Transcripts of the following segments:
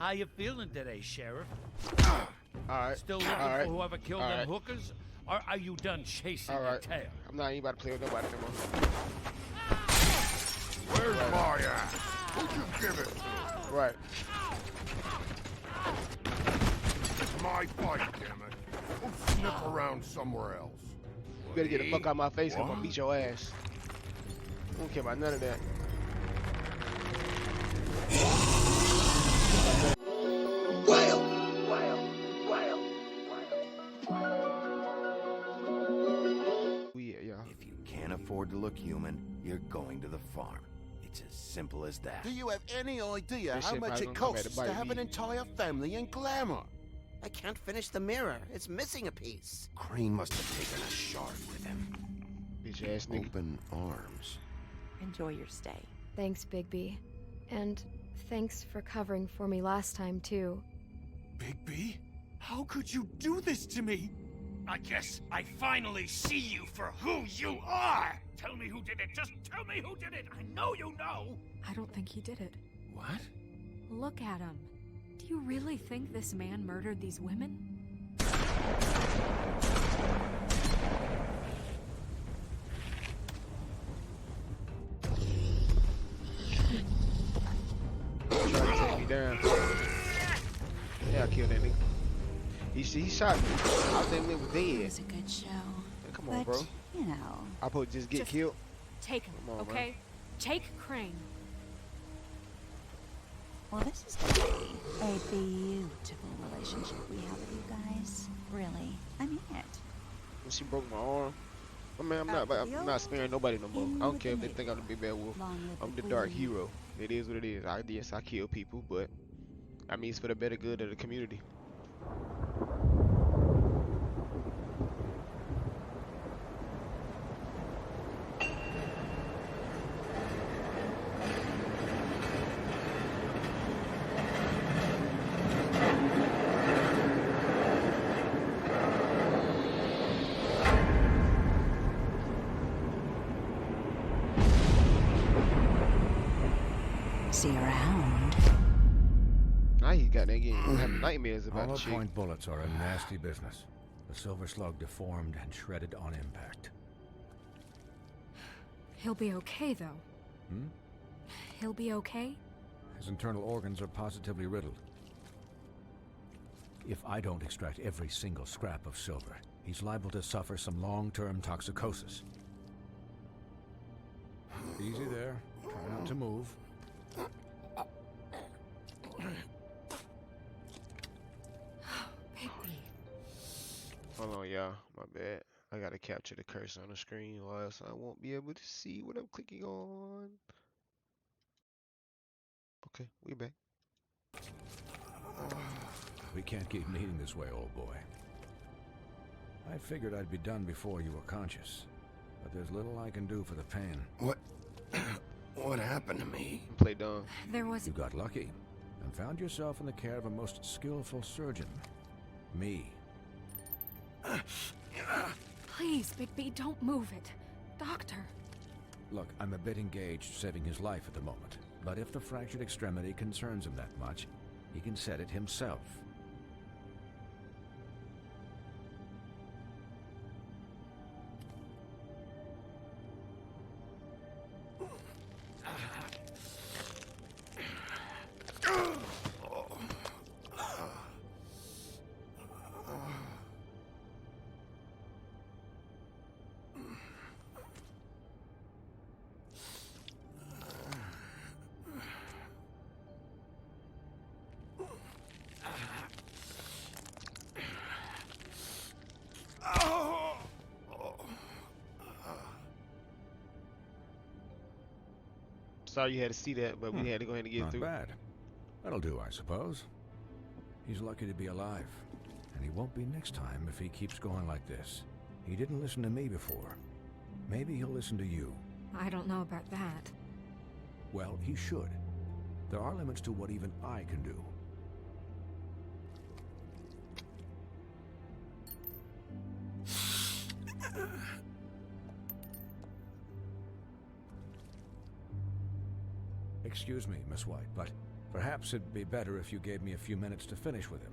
How you feeling today, Sheriff? Alright. Still looking for whoever killed them hookers? Or are you done chasing your tail? I'm not even about to play with nobody anymore. Where's my ass? Who'd you give it to? Right. It's my fight, damn it. Go sniff around somewhere else. You better get the fuck out of my face, I'm gonna beat your ass. I don't care about none of that. If you can't afford to look human, you're going to the farm. It's as simple as that. Do you have any idea This how shit much probably it gonna come costs back to to bite have me. an entire family in glamour? I can't finish the mirror. It's missing a piece. Crane must have taken a shard with him. Bitch ass nigga. Open arms. Enjoy your stay. Thanks, Bigby. And thanks for covering for me last time, too. Bigby? How could you do this to me? I guess I finally see you for who you are! Tell me who did it! Just tell me who did it! I know you know! I don't think he did it. What? Look at him. Do you really think this man murdered these women? Trying to take me down. Yeah, I killed that nigga. He shot me. I think we was It dead. was a good show. Man, come on, But, bro. you know. I supposed to just get killed. Take him, Come on, okay? man. Take Crane. Well, this is going to be a beautiful relationship we have with you guys. Really. I mean it. When she broke my arm. I mean, I'm not sparing nobody no more. I don't care if they think I'm the big bad wolf. I'm the dark hero. It is what it is. Yes, I kill people, but I mean, it's for the better good of the community. See you around. Now he got that game. I'm having nightmares about the shit. Hollow-point bullets are a nasty business. The silver slug deformed and shredded on impact. He'll be okay, though. Hmm? He'll be okay? His internal organs are positively riddled. If I don't extract every single scrap of silver, he's liable to suffer some long-term toxicosis. Easy there. Try not to move. Hold on, y'all. My bad. I gotta capture the cursor on the screen, or else I won't be able to see what I'm clicking on. Okay, we back. We can't keep meeting this way, old boy. I figured I'd be done before you were conscious, but there's little I can do for the pain. What happened to me? Play dumb. There was... You got lucky and found yourself in the care of a most skillful surgeon. Me. Please, Bigby, don't move it. Doctor. Look, I'm a bit engaged saving his life at the moment, but if the fractured extremity concerns him that much, he can set it himself. Sorry you had to see that, but we had to go ahead and get Not through. bad. That'll do, I suppose. He's lucky to be alive, and he won't be next time if he keeps going like this. He didn't listen to me before. Maybe he'll listen to you. I don't know about that. Well, he should. There are limits to what even I can do. Excuse me, Miss White, but Perhaps it'd be better if you gave me a few minutes to finish with him.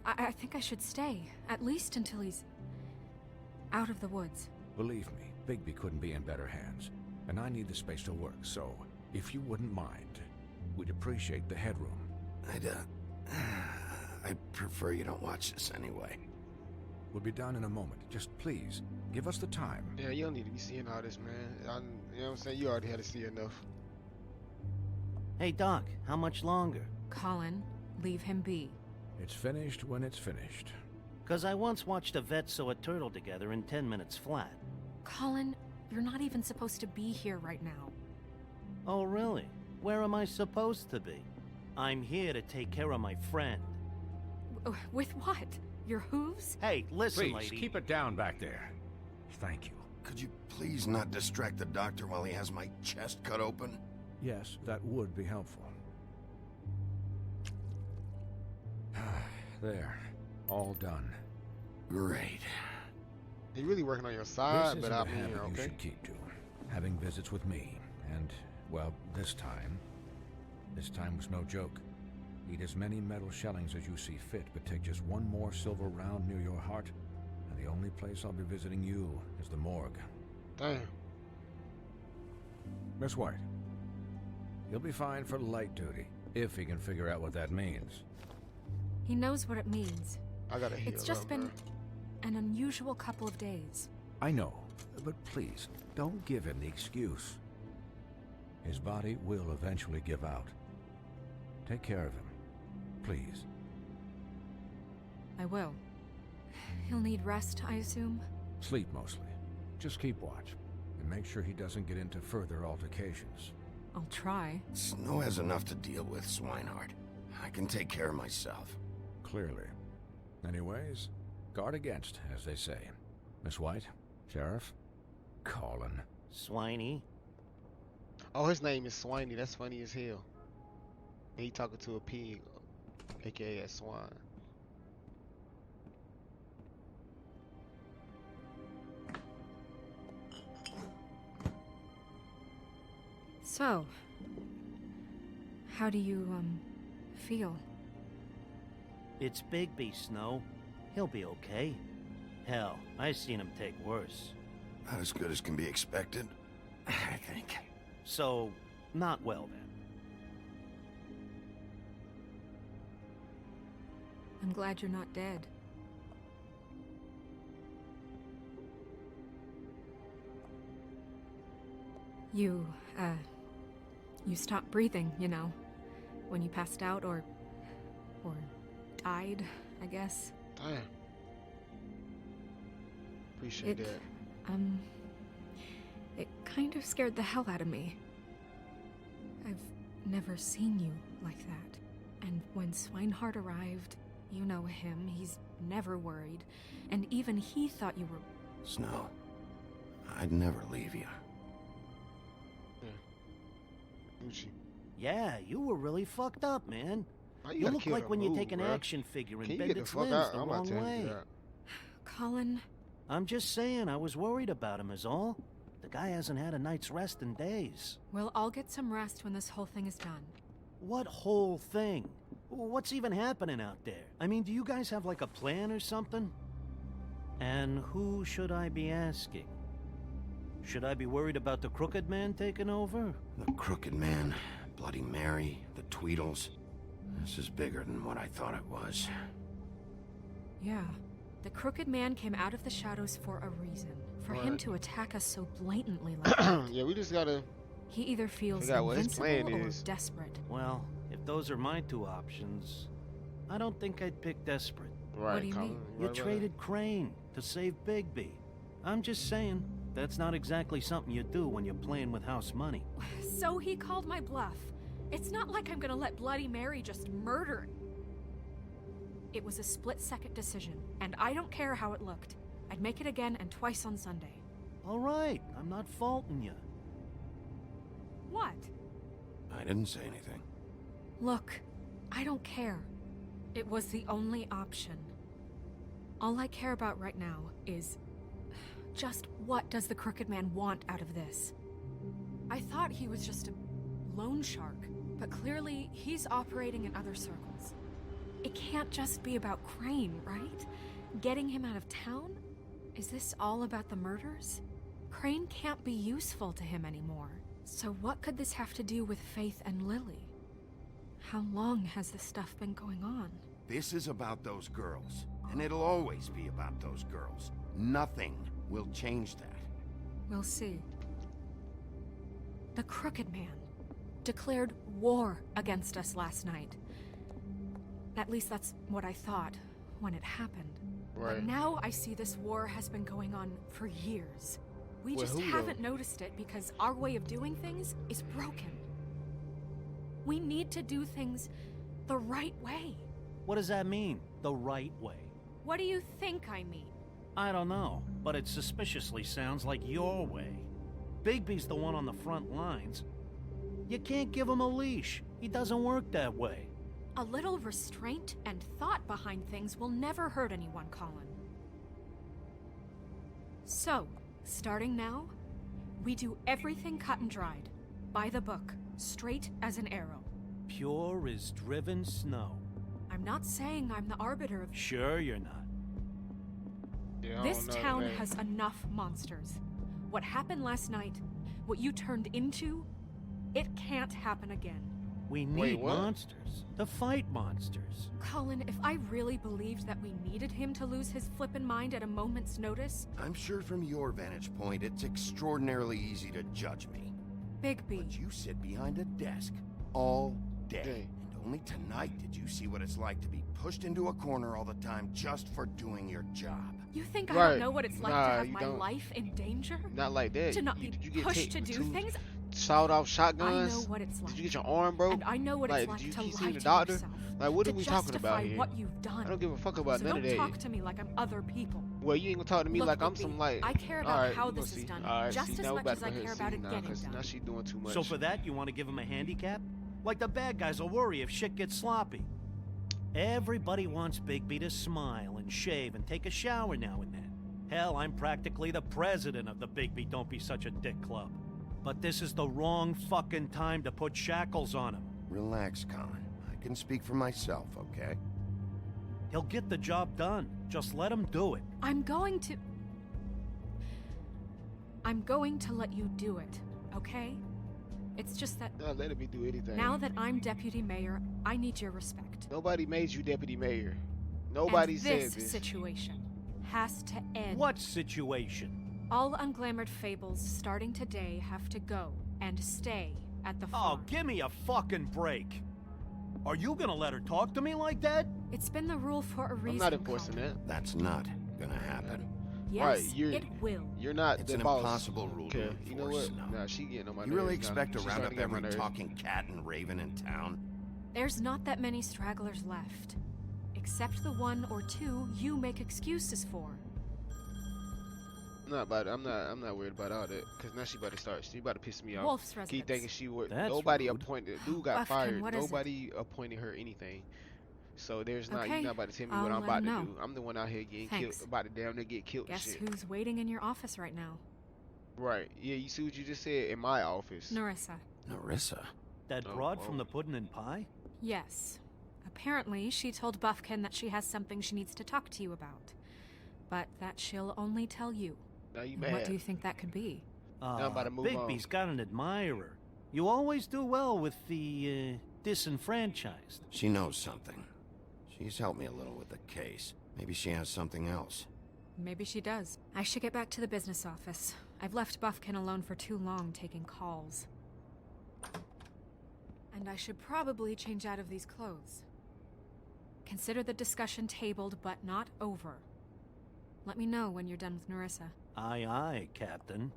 I think I should stay, at least until he's out of the woods. Believe me, Bigby couldn't be in better hands, and I need the space to work, so if you wouldn't mind, we'd appreciate the headroom. I prefer you don't watch this anyway. We'll be done in a moment. Just please, give us the time. Yeah, you don't need to be seeing all this, man. You know what I'm saying? You already had to see enough. Hey, Doc, how much longer? Colin, leave him be. It's finished when it's finished. 'Cause I once watched a vet sew a turtle together in 10 minutes flat. Colin, you're not even supposed to be here right now. Oh, really? Where am I supposed to be? I'm here to take care of my friend. With what? Your hooves? Hey, listen, Please, lady. keep it down back there. Thank you. Could you please not distract the doctor while he has my chest cut open? Yes, that would be helpful. There. All done. Great. He really working on your This side, isn't but a I mean, habit you okay. should keep to. Having visits with me. And, well, this time was no joke. Eat as many metal shellings as you see fit, but take just one more silver round near your heart, and the only place I'll be visiting you is the morgue. Damn. Miss White, you'll be fine for light duty, if he can figure out what that means. He knows what it means. I gotta heal It's just up, been man. an unusual couple of days. I know, but please, don't give him the excuse. His body will eventually give out. Take care of him, please. I will. He'll need rest, I assume? Sleep mostly. Just keep watch, and make sure he doesn't get into further altercations. I'll try. Snow has enough to deal with, Swinehart. I can take care of myself. Clearly. Anyways, guard against, as they say. Miss White, Sheriff, Colin. Swiney. Oh, his name is Swiney. That's funny as hell. And he talking to a pig, aka a swine. So, how do you, feel? It's Bigby, Snow. He'll be okay. Hell, I've seen him take worse. Not as good as can be expected, I think. So, not well then. I'm glad you're not dead. You stopped breathing, you know, when you passed out or died, I guess. Damn. Appreciate that. It kind of scared the hell out of me. I've never seen you like that. And when Swinehart arrived, you know him, he's never worried. And even he thought you were... Snow, I'd never leave you. Gucci. Yeah, you were really fucked up, man. Why You gotta look kill like the when you mood, take an bruh? action figure Can and you bend get the its fuck limbs out? the I'm about wrong to tell way. you that. Colin, I'm just saying, I was worried about him is all. The guy hasn't had a night's rest in days. we'll all get some rest when this whole thing is done. What whole thing? What's even happening out there? I mean, do you guys have like a plan or something? And who should I be asking? Should I be worried about the Crooked Man taking over? The Crooked Man, Bloody Mary, the Tweedles. This is bigger than what I thought it was. Yeah. The Crooked Man came out of the shadows for a reason. For him What? to attack us so blatantly like that. Yeah, we just gotta. He either feels Figure out what his invincible plan or is. desperate. Well, if those are my two options, I don't think I'd pick desperate. Right, do you Colin, mean? You right, traded Crane to save Bigby. I'm just saying, that's not exactly something you do when you're playing with house money. So he called my bluff. It's not like I'm gonna let Bloody Mary just murder. It was a split-second decision, and I don't care how it looked. I'd make it again and twice on Sunday. All right, I'm not faulting you. What? I didn't say anything. Look, I don't care. It was the only option. All I care about right now is... just what does the Crooked Man want out of this? I thought he was just a loan shark, but clearly he's operating in other circles. It can't just be about Crane, right? Getting him out of town? Is this all about the murders? Crane can't be useful to him anymore. So what could this have to do with Faith and Lily? How long has this stuff been going on? This is about those girls, and it'll always be about those girls. Nothing will change that. We'll see. The Crooked Man declared war against us last night. At least that's what I thought when it happened. Right. But now I see this war has been going on for years. We Well, just who haven't though? noticed it because our way of doing things is broken. We need to do things the right way. What does that mean, the right way? What do you think I mean? I don't know, but it suspiciously sounds like your way. Bigby's the one on the front lines. You can't give him a leash. He doesn't work that way. A little restraint and thought behind things will never hurt anyone, Colin. So, starting now, we do everything cut and dried. By the book, straight as an arrow. Pure as driven snow. I'm not saying I'm the arbiter of... Sure you're not. Yeah, I This don't know, town man. has enough monsters. What happened last night, what you turned into, it can't happen again. We need Wait, what? monsters. To fight monsters. Colin, if I really believed that we needed him to lose his flippin' mind at a moment's notice, I'm sure from your vantage point, it's extraordinarily easy to judge me. Bigby, But you sit behind a desk all day. Day. And only tonight did you see what it's like to be pushed into a corner all the time just for doing your job. you think I Right. don't know what it's like Nah, to have you my don't. life in danger? Not like that. To not You- be did you get pushed to taped do with two things? sawed-off I shotguns? know what it's like. Did you get your arm broke? And I know what Like, it's like did you to keep lie seeing the to doctor? yourself. Like, what to are we talking about justify here? what you've done. I don't give a fuck about so none don't of that. talk to me like I'm other people. Well, you ain't gonna talk to me Look, like I'm Bigby, some like. I care about Alright, how we gonna this is see. done Alright, just see, as now we much about as to I go ahead care and about see it now, getting 'cause done. now she doing too much. So for that, you want to give him a handicap? Like the bad guys will worry if shit gets sloppy. Everybody wants Bigby to smile and shave and take a shower now and then. Hell, I'm practically the president of the Bigby Don't Be Such a Dick Club. But this is the wrong fucking time to put shackles on him. Relax, Colin. I can speak for myself, okay? He'll get the job done. Just let him do it. I'm going to let you do it, okay? It's just that Not letting me do anything. now that I'm deputy mayor, I need your respect. Nobody made you deputy mayor. Nobody and said this this. situation has to end. What situation? All unglamored fables starting today have to go and stay at the farm. Oh, give me a fucking break. Are you gonna let her talk to me like that? It's been the rule for a reason. I'm not enforcing Colin. that. That's not gonna happen. Yes, Right, you're- it will. You're not It's the an boss. impossible rule to Okay, you know enforce, what? no. Nah, she getting on my You really nerves now. expect to She's round starting up to get on my every nerves. talking cat and raven in town? There's not that many stragglers left. Except the one or two you make excuses for. I'm not worried about all that. Cause now she about to start. She about to piss me off. Wolf's Keep residence. thinking she would. That's Nobody rude. appointed. Dude got Buffkin, fired. what is it? Nobody appointed her anything. So there's not. Okay, You're not about to tell me I'll what I'm let about to him do. know. I'm the one out here getting Thanks. killed. About to damn near get killed Guess and shit. who's waiting in your office right now? Right. Yeah. You see what you just said in my office. Narissa. Narissa? That Oh, broad whoa. from the puddin' and pie? Yes. Apparently, she told Buffkin that she has something she needs to talk to you about. But that she'll only tell you. Now you And mad? what do you think that could be? I'm about to move on. Bigby's got an admirer. You always do well with the, disenfranchised. She knows something. She's helped me a little with the case. Maybe she has something else. Maybe she does. I should get back to the business office. I've left Buffkin alone for too long taking calls. And I should probably change out of these clothes. Consider the discussion tabled but not over. Let me know when you're done with Narissa. Aye, aye, Captain.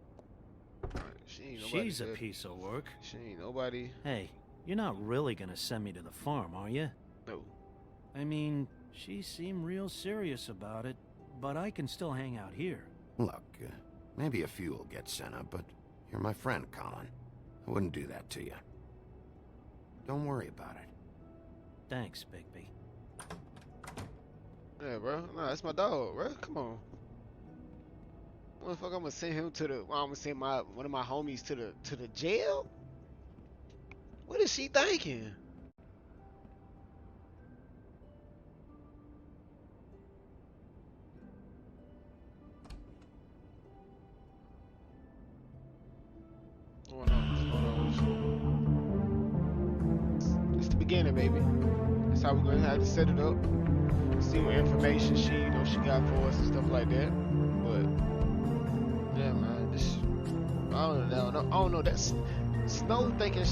She ain't nobody She's a good. piece of work. She ain't nobody. Hey, you're not really gonna send me to the farm, are you? No. I mean, she seemed real serious about it, but I can still hang out here. Look, maybe a few will get sent up, but you're my friend, Colin. I wouldn't do that to you. Don't worry about it. Thanks, Bigby. Yeah, bro. Nah, that's my dog, bro. Come on. Motherfucker, I'm gonna send him to the. Well, I'm gonna send one of my homies to the jail. What is she thinking? What's going on? What's going on? It's the beginning, baby. That's how we're gonna have to set it up. See what information she got for us and stuff like that. But yeah, man, this I don't know. That's Snow thinking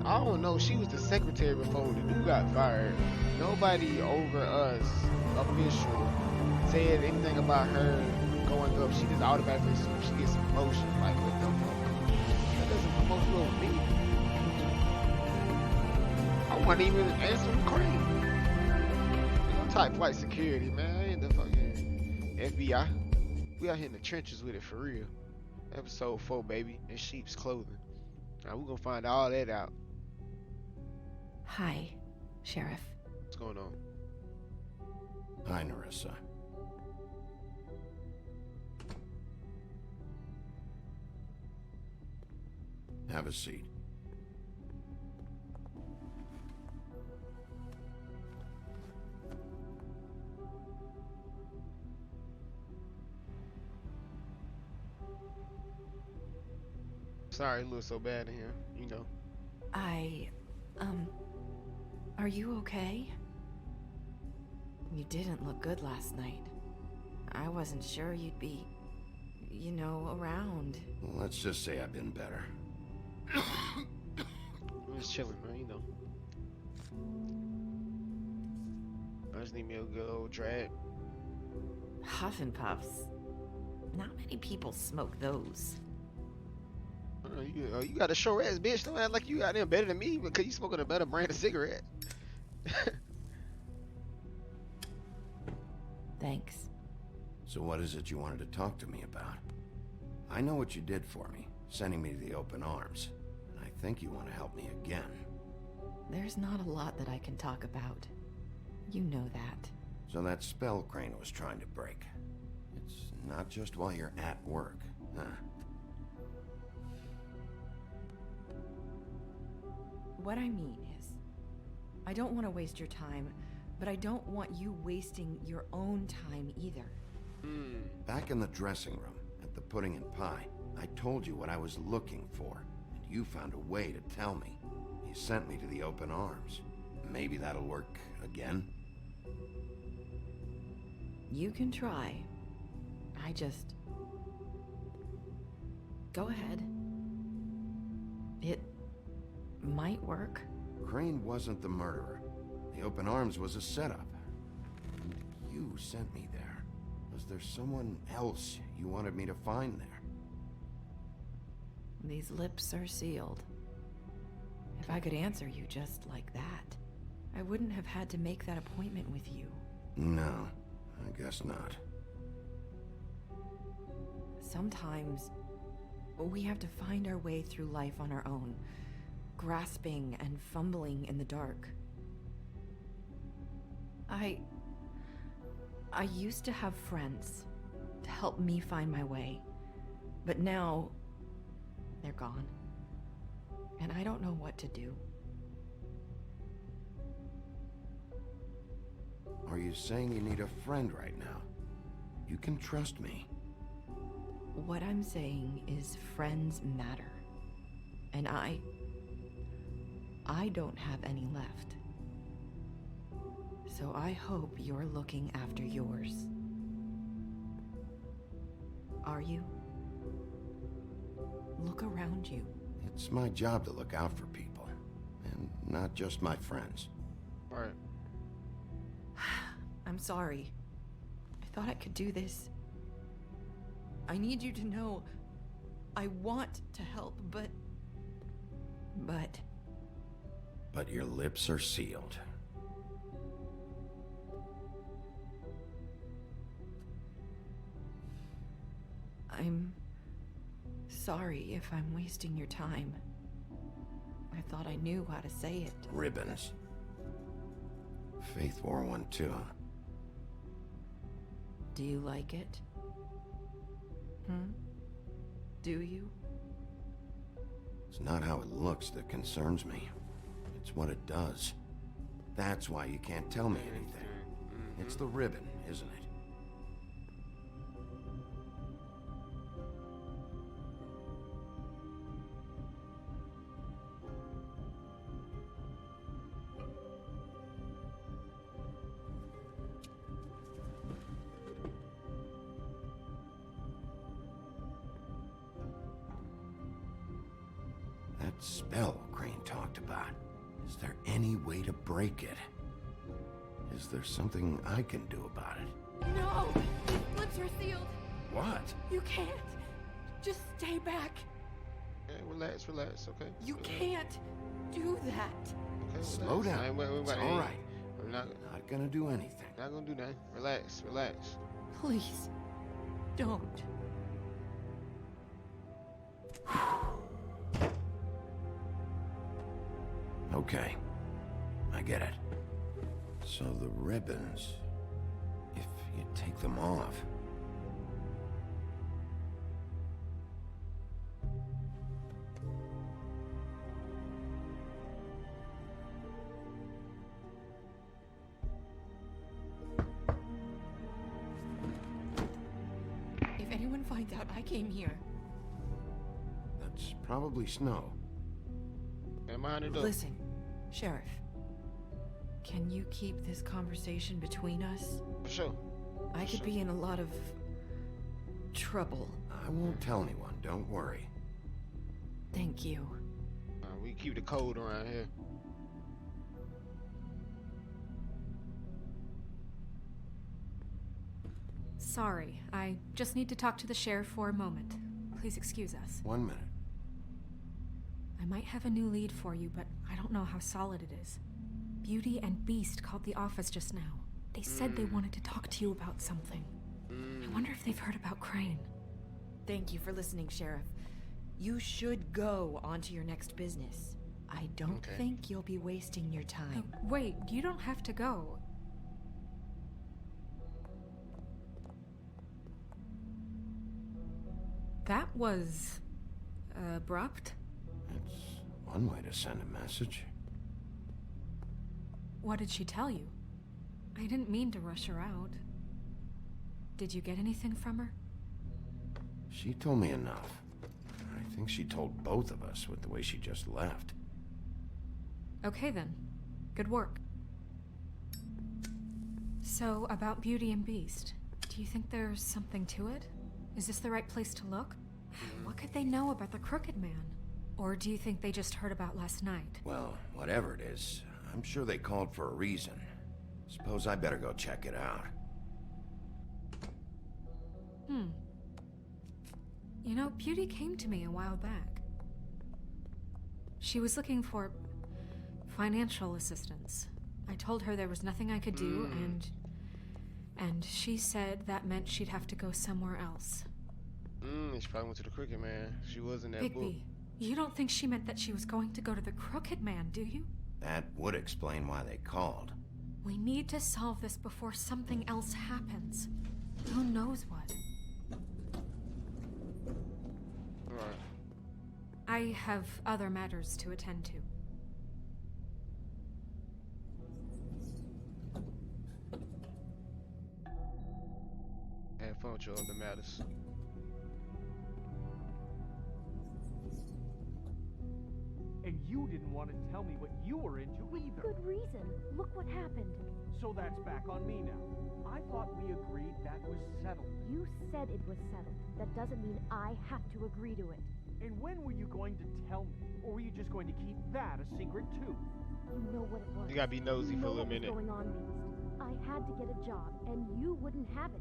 I don't know. She was the secretary before the dude got fired. Nobody over us official said anything about her going up. She just automatically assumed she gets some promotion. Like what the fuck? That doesn't promote you over me. I wasn't even answering Crane. Type flight security, man. I ain't the fucking FBI. We out here in the trenches with it for real. Episode 4, baby, in sheep's clothing. Now we're gonna find all that out. Hi, Sheriff. What's going on? Hi, Nerissa. Have a seat. Sorry it looks so bad in here, you know. Are you okay? You didn't look good last night. I wasn't sure you'd be, around. Well, let's just say I've been better. I'm just chilling, man, you know. I just need me a good old drag. Huff and Puffs. Not many people smoke those. You got a short ass bitch. Don't act like you got them better than me because you smoking a better brand of cigarette. Thanks. So what is it you wanted to talk to me about? I know what you did for me, sending me to the open arms. And I think you want to help me again. There's not a lot that I can talk about. You know that. So that spell Crane was trying to break. It's not just while you're at work, huh? What I mean is, I don't want to waste your time, but I don't want you wasting your own time either. Back in the dressing room, at the pudding and pie, I told you what I was looking for, and you found a way to tell me. You sent me to the open arms. Maybe that'll work again? You can try. Go ahead. It might work. Crane wasn't the murderer. The open arms was a setup. And you sent me there. Was there someone else you wanted me to find there? These lips are sealed. If I could answer you just like that, I wouldn't have had to make that appointment with you. No, I guess not. Sometimes we have to find our way through life on our own, grasping and fumbling in the dark. I used to have friends to help me find my way, but now they're gone, and I don't know what to do. Are you saying you need a friend right now? You can trust me. What I'm saying is friends matter, and I don't have any left. So I hope you're looking after yours. Are you? Look around you. It's my job to look out for people, and not just my friends. Right. I'm sorry. I thought I could do this. I need you to know I want to help, but But your lips are sealed. I'm sorry if I'm wasting your time. I thought I knew how to say it. Ribbons. Faith wore one too. Do you like it? Do you? It's not how it looks that concerns me. what it does. That's why you can't tell me anything. It's the ribbon, isn't it? That spell Crane talked about. Is there any way to break it? Is there something I can do about it? No! These lips are sealed. What? You can't. Just stay back. Okay, relax, okay? You can't do that. Okay, Slow relax. down. Wait, It's all right. I'm not gonna do anything. Not gonna do nothing. Relax. Please, don't. Okay, I get it. So the ribbons, if you take them off... If anyone finds out I came here... That's probably snow. Am I on it up? Listen, Sheriff. Can you keep this conversation between us? For sure. I could be in a lot of... trouble. I won't tell anyone, don't worry. Thank you. We keep the code around here. Sorry, I just need to talk to the sheriff for a moment. Please excuse us. 1 minute. I might have a new lead for you, but I don't know how solid it is. Beauty and Beast called the office just now. They said they wanted to talk to you about something. I wonder if they've heard about Crane. Thank you for listening, Sheriff. You should go on to your next business. I don't think you'll be wasting your time. Wait, you don't have to go. That was... abrupt? It's one way to send a message. What did she tell you? I didn't mean to rush her out. Did you get anything from her? She told me enough. I think she told both of us with the way she just left. Okay then. Good work. So, about Beauty and Beast, do you think there's something to it? Is this the right place to look? What could they know about the Crooked Man? Or do you think they just heard about last night? Well, whatever it is, I'm sure they called for a reason. Suppose I better go check it out. You know, Beauty came to me a while back. She was looking for financial assistance. I told her there was nothing I could do, and she said that meant she'd have to go somewhere else. She probably went to the Crooked Man. She was in that book. Bigby, you don't think she meant that she was going to go to the Crooked Man, do you? That would explain why they called. We need to solve this before something else happens. Who knows what? Alright. I have other matters to attend to. Have fun with your other matters. And you didn't want to tell me what you were into either. Good reason. Look what happened. So that's back on me now. I thought we agreed that was settled. You said it was settled. That doesn't mean I have to agree to it. And when were you going to tell me? Or were you just going to keep that a secret too? You know what it was. You gotta be nosy for a little minute. Going on, Beast. I had to get a job, and you wouldn't have it.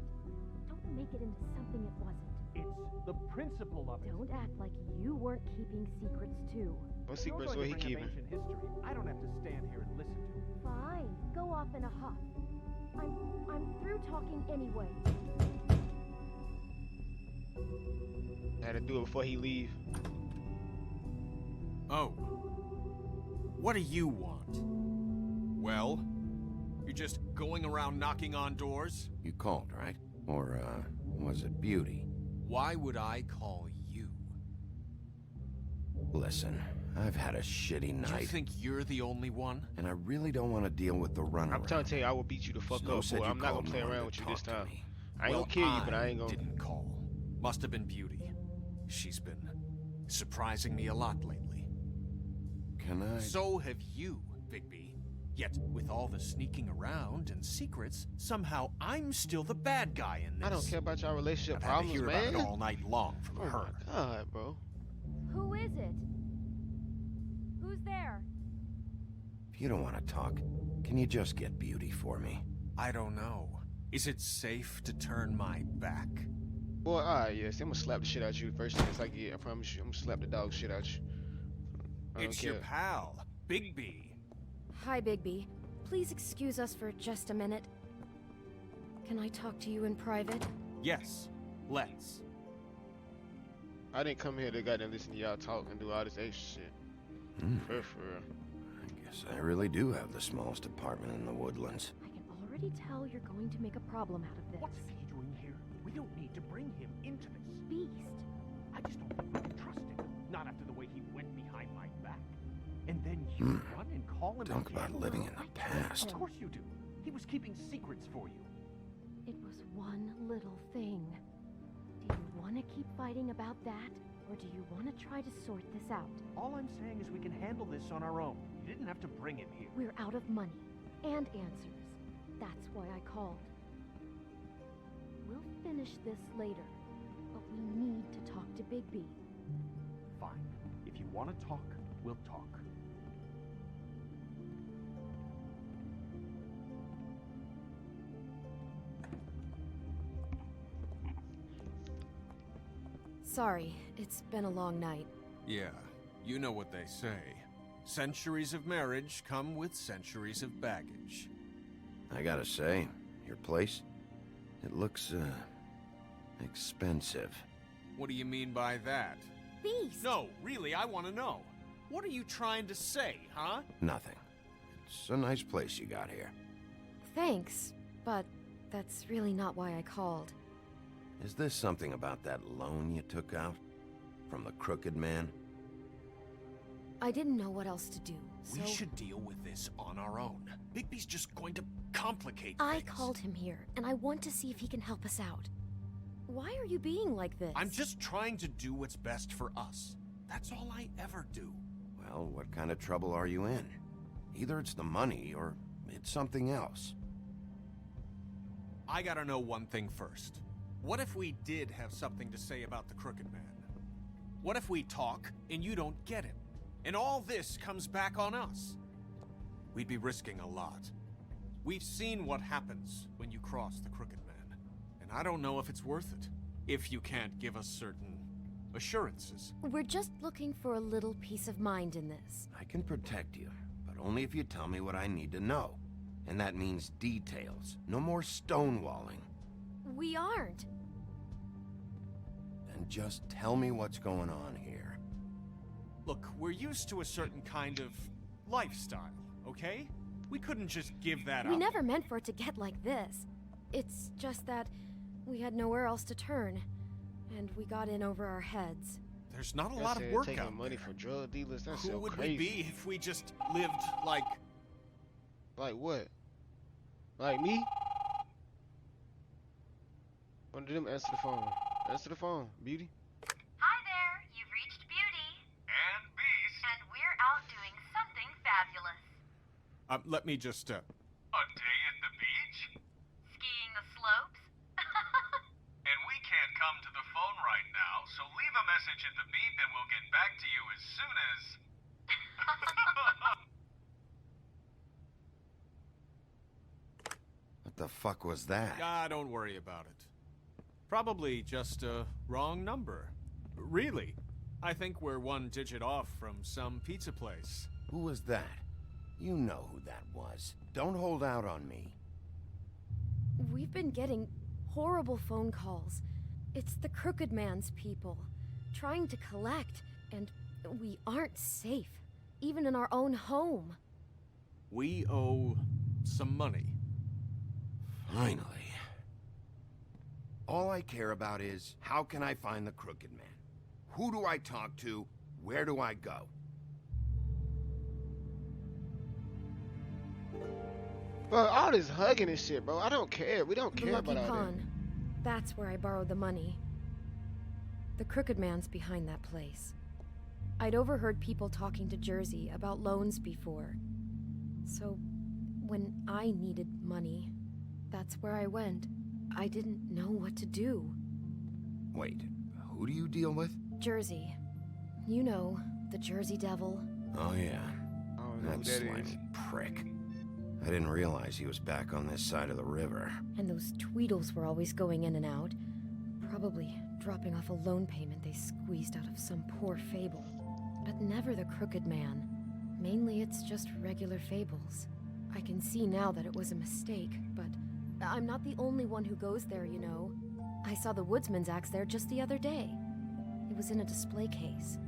Don't make it into something it wasn't. It's the principle of it. Don't act like you weren't keeping secrets too. What secrets were he keeping? Ancient history. I don't have to stand here and listen to it. Fine. Go off in a huff. I'm through talking anyway. I had to do it before he leave. Oh. What do you want? Well? You're just going around knocking on doors? You called, right? Or, was it Beauty? Why would I call you? Listen, I've had a shitty night. You think you're the only one? And I really don't want to deal with the runaround. I'm trying to tell you, I will beat you the fuck Snow up, said boy. you I'm not gonna called play me around to with you this talk to time. me. I ain't gonna kill you, but I ain't gonna. Didn't call. Must have been Beauty. She's been surprising me a lot lately. Can I? So have you, Bigby. Yet, with all the sneaking around and secrets, somehow I'm still the bad guy in this. I don't care about your relationship I've had to problems, hear man. about it all night long from Oh her. my god, bro. Who is it? Who's there? If you don't want to talk, can you just get Beauty for me? I don't know. Is it safe to turn my back? Boy, alright, yes. I'm gonna slap the shit out you first chance I get. I promise you. I'm gonna slap the dog shit out you. I don't It's care. your pal, Bigby. Hi, Bigby. Please excuse us for just a minute. Can I talk to you in private? Yes, let's. I didn't come here to goddamn listen to y'all talk and do all this extra shit. For real. I guess I really do have the smallest apartment in the woodlands. I can already tell you're going to make a problem out of this. What's he doing here? We don't need to bring him into this. Beast? I just don't think we can trust him. Not after the way he went behind my back. And then you run and call him Talk a about jailbird. living in the past. Of course you do. He was keeping secrets for you. It was one little thing. Do you want to keep fighting about that? Or do you want to try to sort this out? All I'm saying is we can handle this on our own. You didn't have to bring him here. We're out of money and answers. That's why I called. We'll finish this later, but we need to talk to Bigby. Fine. If you want to talk, we'll talk. Sorry, it's been a long night. Yeah, you know what they say. Centuries of marriage come with centuries of baggage. I gotta say, your place, it looks, expensive. What do you mean by that? Beast! No, really, I want to know. What are you trying to say, huh? Nothing. It's a nice place you got here. Thanks, but that's really not why I called. Is this something about that loan you took out? From the crooked man? I didn't know what else to do, so... We should deal with this on our own. Bigby's just going to complicate I things. called him here, and I want to see if he can help us out. Why are you being like this? I'm just trying to do what's best for us. That's all I ever do. Well, what kind of trouble are you in? Either it's the money, or it's something else. I gotta know one thing first. What if we did have something to say about the Crooked Man? What if we talk, and you don't get him? And all this comes back on us? We'd be risking a lot. We've seen what happens when you cross the Crooked Man. And I don't know if it's worth it, if you can't give us certain assurances. We're just looking for a little peace of mind in this. I can protect you, but only if you tell me what I need to know. And that means details. No more stonewalling. We aren't. Then just tell me what's going on here. Look, we're used to a certain kind of lifestyle, okay? We couldn't just give that up. We never meant for it to get like this. It's just that we had nowhere else to turn, and we got in over our heads. There's not a lot of work taking out money there. from drug dealers. That's Who so would crazy. we be if we just lived like... Like what? Like me? One of them answer the phone. Answer the phone, Beauty. Hi there, you've reached Beauty. And Beast. And we're out doing something fabulous. Let me just, A day at the beach? Skiing the slopes? And we can't come to the phone right now, so leave a message at the beep and we'll get back to you as soon as... What the fuck was that? Ah, don't worry about it. Probably just a wrong number. Really, I think we're one digit off from some pizza place. Who was that? You know who that was. Don't hold out on me. We've been getting horrible phone calls. It's the Crooked Man's people, trying to collect, and we aren't safe, even in our own home. We owe some money. Finally. All I care about is, how can I find the Crooked Man? Who do I talk to? Where do I go? Bro, all this hugging and shit, bro. I don't care. We don't The care Lucky about all that. Pawn. That's where I borrowed the money. The Crooked Man's behind that place. I'd overheard people talking to Jersey about loans before. So, when I needed money, that's where I went. I didn't know what to do. Wait, who do you deal with? Jersey. You know, the Jersey Devil. Oh, yeah. I don't know That who that slimy is. prick. I didn't realize he was back on this side of the river. And those Tweedles were always going in and out. Probably dropping off a loan payment they squeezed out of some poor Fable. But never the Crooked Man. Mainly it's just regular Fables. I can see now that it was a mistake, but I'm not the only one who goes there, you know. I saw the Woodsman's axe there just the other day. It was in a display case.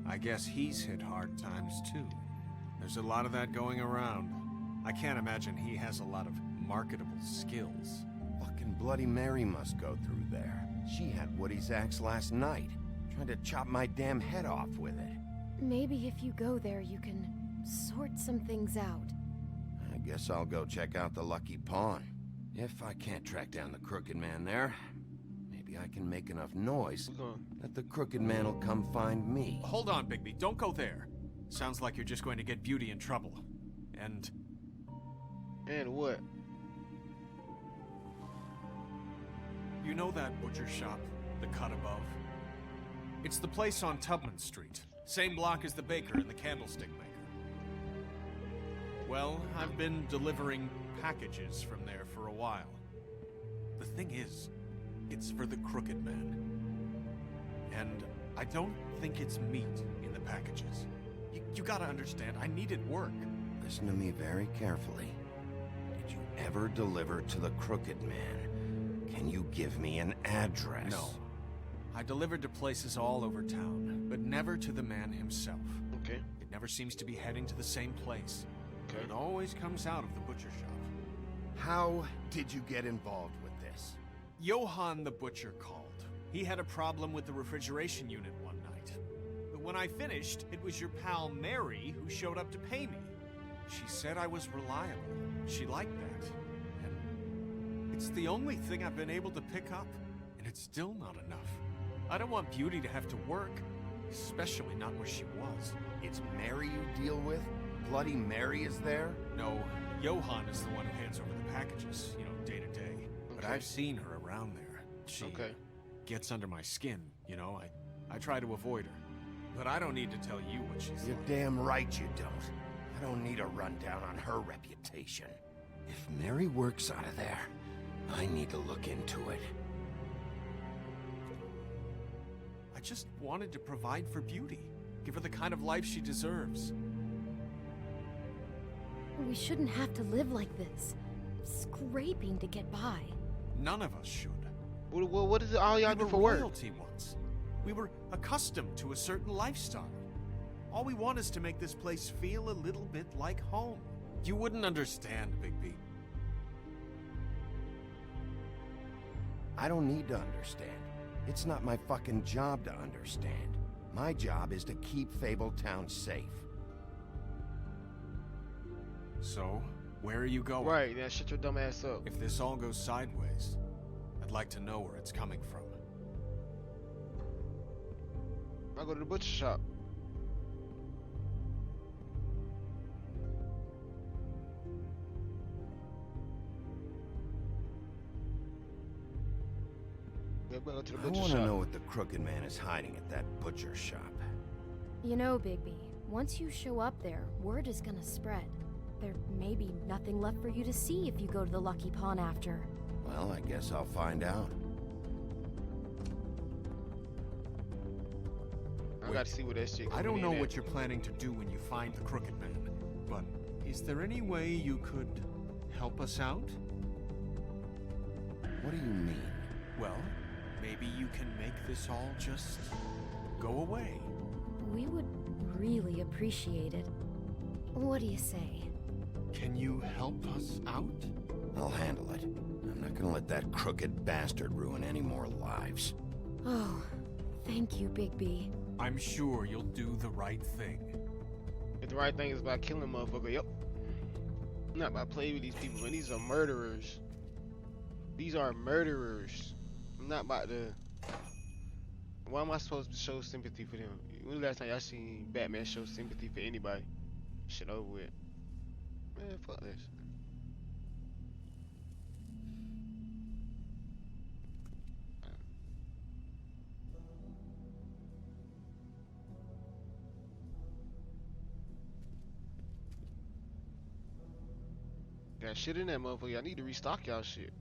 I guess he's hit hard times too. There's a lot of that going around. I can't imagine he has a lot of marketable skills. Fucking Bloody Mary must go through there. She had Woody's axe last night, trying to chop my damn head off with it. Maybe if you go there, you can sort some things out. I guess I'll go check out the Lucky Pawn. If I can't track down the Crooked Man there, maybe I can make enough noise that the Crooked Man will come find me. Hold on, Bigby. Don't go there. Sounds like you're just going to get Beauty in trouble. And what? you know that butcher shop, the cut above? It's the place on Tubman Street. Same block as the baker and the candlestick maker. Well, I've been delivering packages from there for a while. The thing is, it's for the Crooked Man. And I don't think it's meat in the packages. You gotta understand, I needed work. Listen to me very carefully. Did you ever deliver to the Crooked Man? Can you give me an address? No. I delivered to places all over town, but never to the man himself. Okay. It never seems to be heading to the same place. Okay. It always comes out of the butcher shop. How did you get involved with this? Johann the butcher called. He had a problem with the refrigeration unit one night. But when I finished, it was your pal Mary who showed up to pay me. She said I was reliable. She liked that. And it's the only thing I've been able to pick up, and it's still not enough. I don't want Beauty to have to work, especially not where she was. It's Mary you deal with? Bloody Mary is there? No, Johann is the one who hands over the packages, you know, day to day. But Okay. I've seen her around there. She gets under my skin, you know. I try to avoid her. But I don't need to tell you what she's You're like. damn right you don't. I don't need a rundown on her reputation. If Mary works out of there, I need to look into it. I just wanted to provide for Beauty. Give her the kind of life she deserves. We shouldn't have to live like this, scraping to get by. None of us should. Well, what is it all y'all We do were for work? royalty once. We were accustomed to a certain lifestyle. All we want is to make this place feel a little bit like home. You wouldn't understand, Bigby. I don't need to understand. It's not my fucking job to understand. My job is to keep Fabletown safe. So, where are you going? Right, now shut your dumb ass up. If this all goes sideways, I'd like to know where it's coming from. I go to the butcher shop. Maybe I'll go to the I butcher want to shop. know what the Crooked Man is hiding at that butcher shop. You know, Bigby, once you show up there, word is gonna spread. There may be nothing left for you to see if you go to the Lucky Pawn after. Well, I guess I'll find out. I gotta see what that shit I don't coming know in what at. you're planning to do when you find the Crooked Man, but is there any way you could help us out? What do you mean? Well, maybe you can make this all just go away. We would really appreciate it. What do you say? Can you help us out? I'll handle it. I'm not gonna let that crooked bastard ruin any more lives. Oh, thank you, Bigby. I'm sure you'll do the right thing. If the right thing is about killing a motherfucker, yep. I'm not about to play with these people, man. These are murderers. These are murderers. I'm not about to. Why am I supposed to show sympathy for them? When was the last time y'all seen Batman show sympathy for anybody? Shit over with. Man, fuck this. Got shit in that motherfucker. I need to restock y'all shit.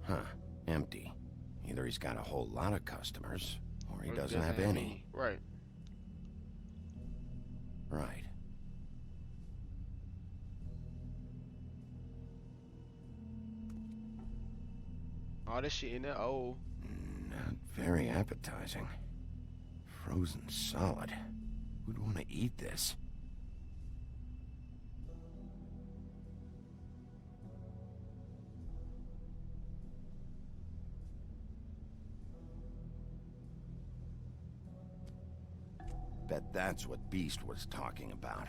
Huh. Empty. Either he's got a whole lot of customers, or he doesn't have any. Right. Right. All this shit in there, oh. Not very appetizing. Frozen solid. Who'd want to eat this? Bet that's what Beast was talking about.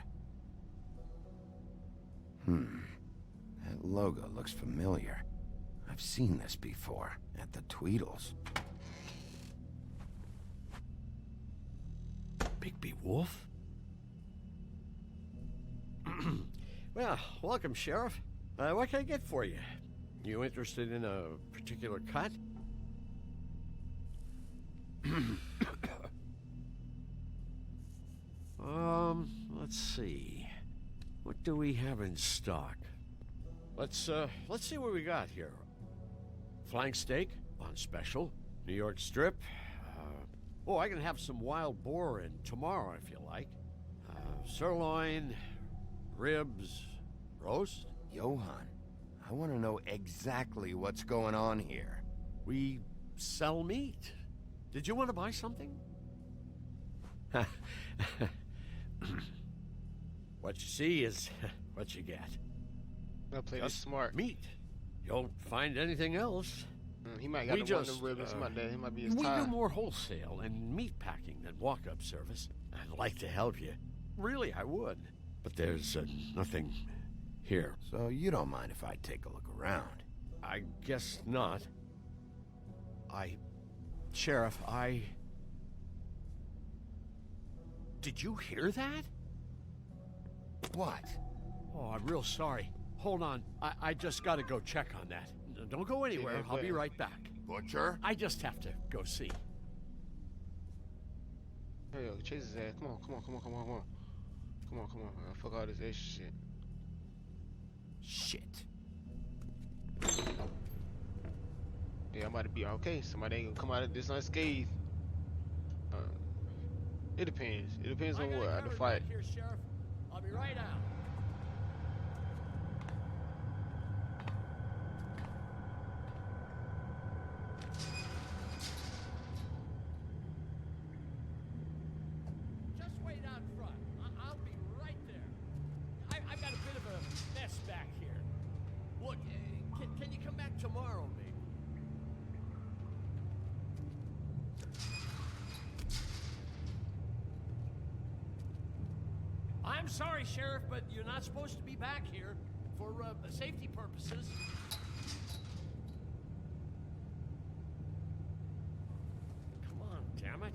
That logo looks familiar. I've seen this before, at the Tweedles. Bigby Wolf? Well, welcome, Sheriff. What can I get for you? You interested in a particular cut? Let's see. What do we have in stock? Let's see what we got here. Flank steak on special. New York strip. Oh, I can have some wild boar in tomorrow if you like. Sirloin, ribs, roast. Johan, I want to know exactly what's going on here. We sell meat. Did you want to buy something? What you see is what you get. I'll play this smart. Meat. You don't find anything else. He might got one of the ribs. He might be his We tie. do more wholesale and meat packing than walk-up service. I'd like to help you. Really, I would. But there's nothing here. So you don't mind if I take a look around? I guess not. Sheriff, Did you hear that? What? Oh, I'm real sorry. Hold on. I just gotta go check on that. Don't go anywhere. I'll be right back. Butcher? I just have to go see. Hey, yo, chase his ass. Come on. Fuck all this extra shit. Yeah, I'm about to be okay. Somebody ain't gonna come out of this unscathed. It depends. It depends on what. The fight. Here, Sheriff. I'll be right out. Just wait out front. I'll be right there. I've got a bit of a mess back here. Look, can you come back tomorrow, maybe? I'm sorry, Sheriff, but you're not supposed to be back here for safety purposes. Come on, damn it.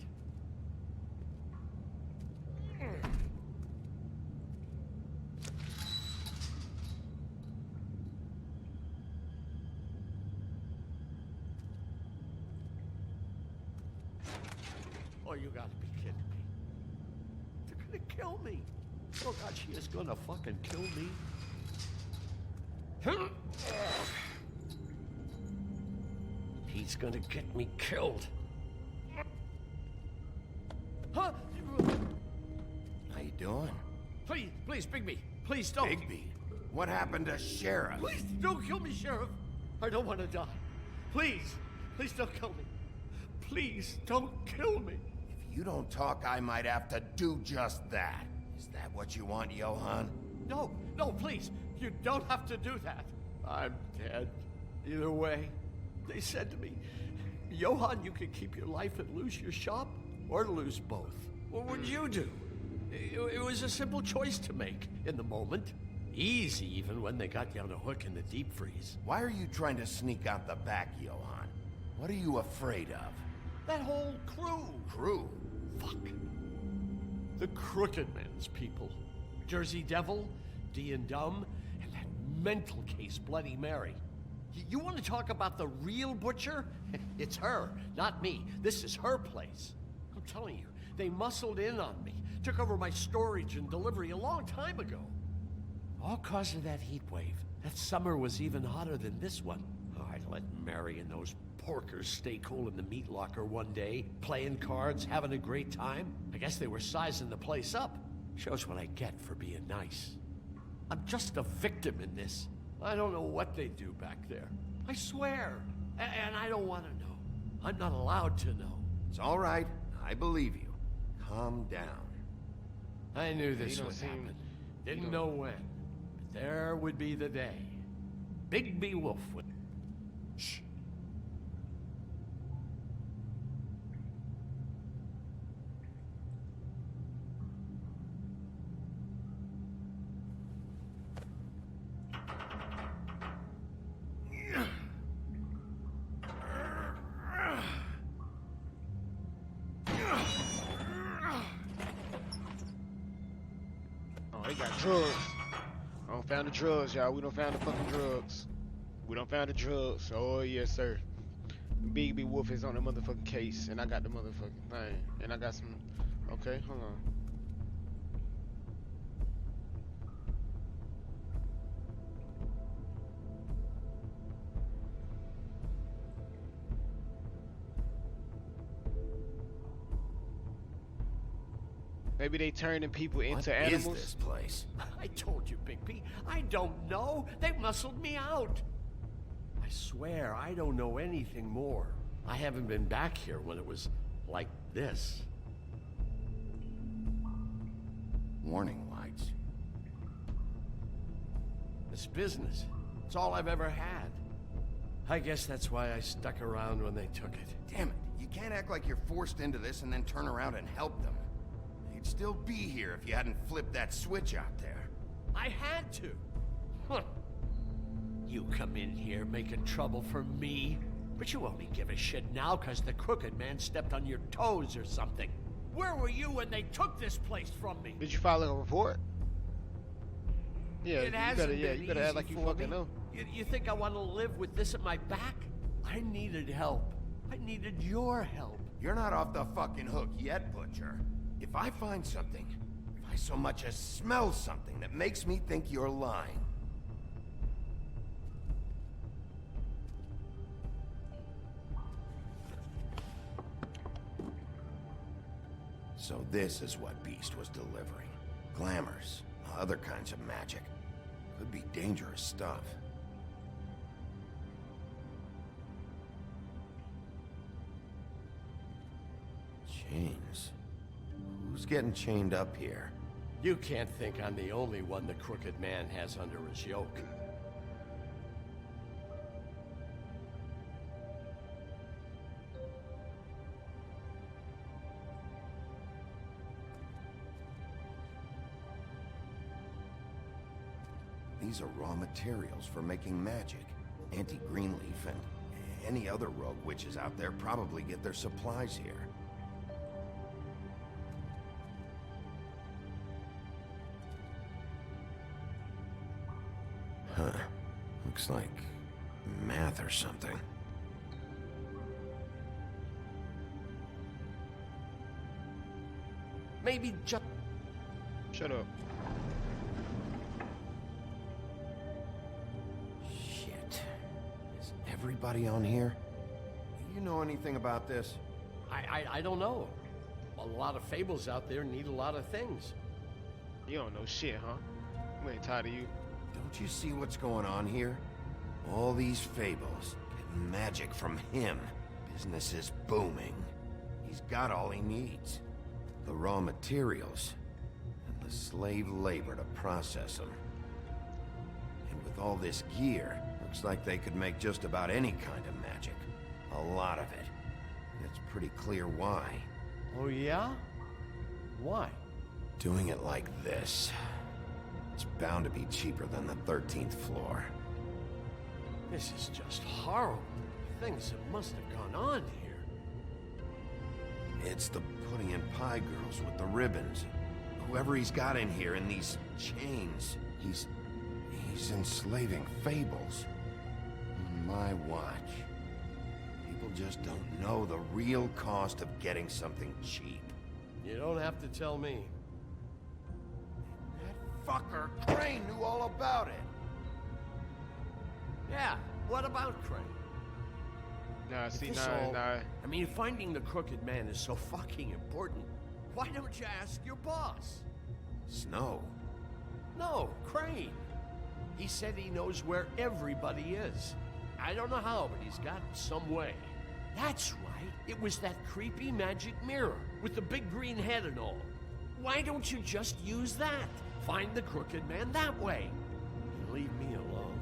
Oh, you gotta be kidding me. They're gonna kill me. Oh God, she is gonna fucking kill me. He's gonna get me killed. Huh? How you doing? Please, Bigby. Please don't. Bigby? What happened to Sheriff? Please don't kill me, Sheriff. I don't want to die. Please don't kill me. Please don't kill me. If you don't talk, I might have to do just that. Is that what you want, Johan? No, please. You don't have to do that. I'm dead. Either way. They said to me, Johann, you can keep your life and lose your shop, or lose both. What would you do? It was a simple choice to make in the moment. Easy, even when they got you on a hook in the deep freeze. Why are you trying to sneak out the back, Johann? What are you afraid of? That whole crew. Crew? Fuck. The Crooked Man's people. Jersey Devil, D and Dumb, and that mental case, Bloody Mary. You want to talk about the real butcher? It's her, not me. This is her place. I'm telling you, they muscled in on me, took over my storage and delivery a long time ago. All cause of that heat wave. That summer was even hotter than this one. Oh, I let Mary and those porkers stay cool in the meat locker one day, playing cards, having a great time. I guess they were sizing the place up. Shows what I get for being nice. I'm just a victim in this. I don't know what they do back there. I swear. And I don't want to know. I'm not allowed to know. It's all right. I believe you. Calm down. I knew this would happen. Didn't know when. But there would be the day. Bigby Wolf would... Shh. They got drugs. I don't found the drugs, y'all. We don't found the fucking drugs. We don't found the drugs. Oh yes, sir. Bigby Wolf is on the motherfucking case, and I got the motherfucking thing, and I got some. Okay, hold on. Maybe they turning people into animals. What is this place? I told you, Bigby. I don't know. They muscled me out. I swear, I don't know anything more. I haven't been back here when it was like this. Warning lights. This business. It's all I've ever had. I guess that's why I stuck around when they took it. Damn it. You can't act like you're forced into this and then turn around and help them. You'd still be here if you hadn't flipped that switch out there. I had to. Huh. You come in here making trouble for me, but you only give a shit now because the Crooked Man stepped on your toes or something. Where were you when they took this place from me? Did you file a report? Yeah, you better act like you fucking know. You think I want to live with this at my back? I needed help. I needed your help. You're not off the fucking hook yet, Butcher. If I find something, if I so much as smell something that makes me think you're lying. So this is what Beast was delivering. Glamours, other kinds of magic. Could be dangerous stuff. Chains. Who's getting chained up here? You can't think I'm the only one the Crooked Man has under his yoke. These are raw materials for making magic. Auntie Greenleaf and any other rogue witches out there probably get their supplies here. Huh. Looks like math or something. Maybe just... Shut up. Shit. Is everybody on here? Do you know anything about this? I don't know. A lot of fables out there need a lot of things. You don't know shit, huh? We ain't tired of you. Don't you see what's going on here? All these fables, getting magic from him. Business is booming. He's got all he needs. The raw materials, and the slave labor to process them. And with all this gear, looks like they could make just about any kind of magic. A lot of it. And it's pretty clear why. Oh, yeah? Why? Doing it like this. It's bound to be cheaper than the 13th floor. This is just horrible. Things that must have gone on here. It's the pudding and pie girls with the ribbons. Whoever he's got in here in these chains, he's enslaving Fables. On my watch. People just don't know the real cost of getting something cheap. You don't have to tell me. That fucker Crane knew all about it. Yeah, what about Crane? Nah, see, This nah, all- nah. I mean, finding the Crooked Man is so fucking important. Why don't you ask your boss? Snow. No, Crane. He said he knows where everybody is. I don't know how, but he's got some way. That's right. It was that creepy magic mirror with the big green head and all. Why don't you just use that? Find the Crooked Man that way. And leave me alone.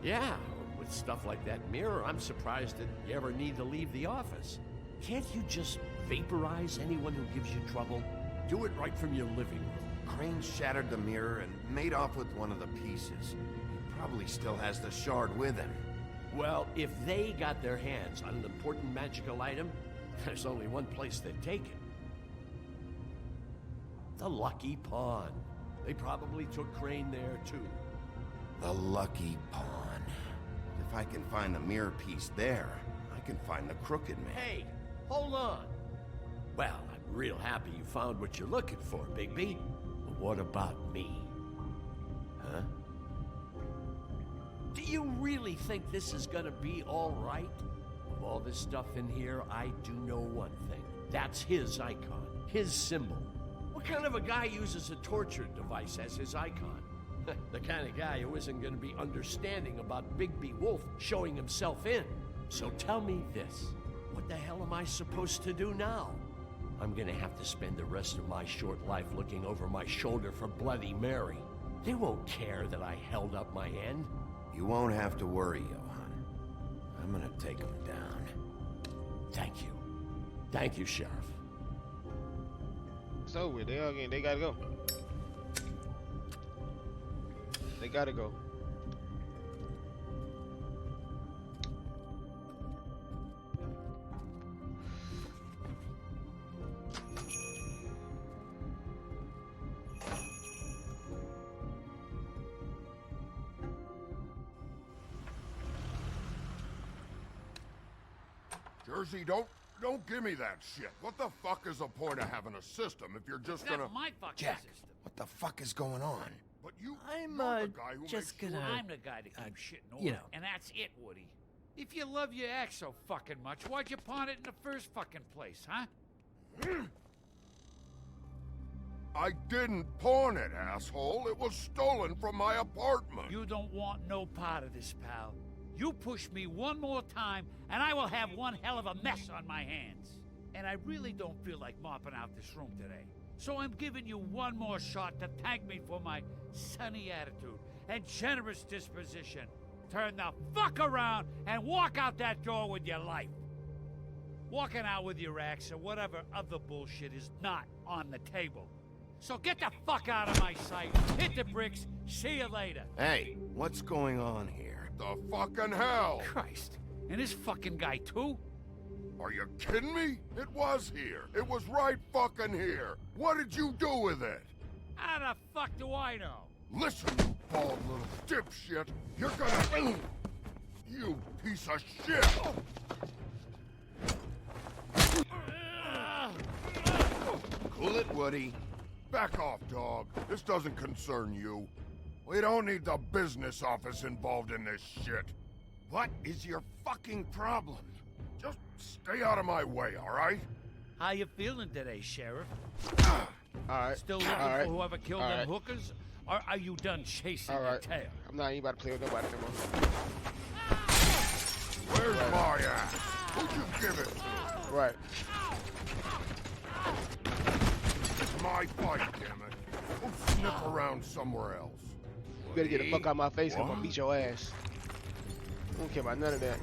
Yeah, with stuff like that mirror, I'm surprised that you ever need to leave the office. Can't you just vaporize anyone who gives you trouble? Do it right from your living room. Crane shattered the mirror and made off with one of the pieces. He probably still has the shard with him. Well, if they got their hands on an important magical item, there's only one place they'd take it. The Lucky Pawn. They probably took Crane there, too. The Lucky Pawn. If I can find the mirror piece there, I can find the Crooked Man. Hey, hold on. Well, I'm real happy you found what you're looking for, Bigby. But what about me? Huh? Do you really think this is gonna be all right? Of all this stuff in here, I do know one thing. That's his icon, his symbol. What kind of a guy uses a torture device as his icon? The kind of guy who isn't gonna be understanding about Bigby Wolf showing himself in. So tell me this. What the hell am I supposed to do now? I'm gonna have to spend the rest of my short life looking over my shoulder for Bloody Mary. They won't care that I held up my end. You won't have to worry, Johan. I'm gonna take him down. Thank you. Thank you, Sheriff. So with they again, they gotta go. They gotta go. Jersey, don't give me that shit. What the fuck is the point of having a system if you're just gonna... That's my fucking Jack, system. what the fuck is going on? But you... I'm, you're the guy who just makes gonna... sure- I'm the guy that keeps shit in order, you know. and that's it, Woody. If you love your ex so fucking much, why'd you pawn it in the first fucking place, huh? I didn't pawn it, asshole. It was stolen from my apartment. You don't want no part of this, pal. You push me one more time, and I will have one hell of a mess on my hands. And I really don't feel like mopping out this room today. So I'm giving you one more shot to thank me for my sunny attitude and generous disposition. Turn the fuck around and walk out that door with your life. Walking out with your ex or whatever other bullshit is not on the table. So get the fuck out of my sight, hit the bricks, see you later. Hey, what's going on here? The fucking hell! Christ, and this fucking guy too? Are you kidding me? It was here. It was right fucking here. What did you do with it? How the fuck do I know? Listen, you bald little dipshit. You're gonna... You piece of shit! Cool it, Woody. Back off, dog. This doesn't concern you. We don't need the business office involved in this shit. What is your fucking problem? Just stay out of my way, all right? How you feeling today, Sheriff? Alright. Still looking for whoever killed them hookers? Or are you done chasing your tail? I'm not even about to play with nobody anymore. Where's my ass? Who'd you give it to? Right. It's my fight, damn it. Go sniff around somewhere else. You better get the fuck out of my face, 'cause I'm gonna beat your ass. I don't care about none of that.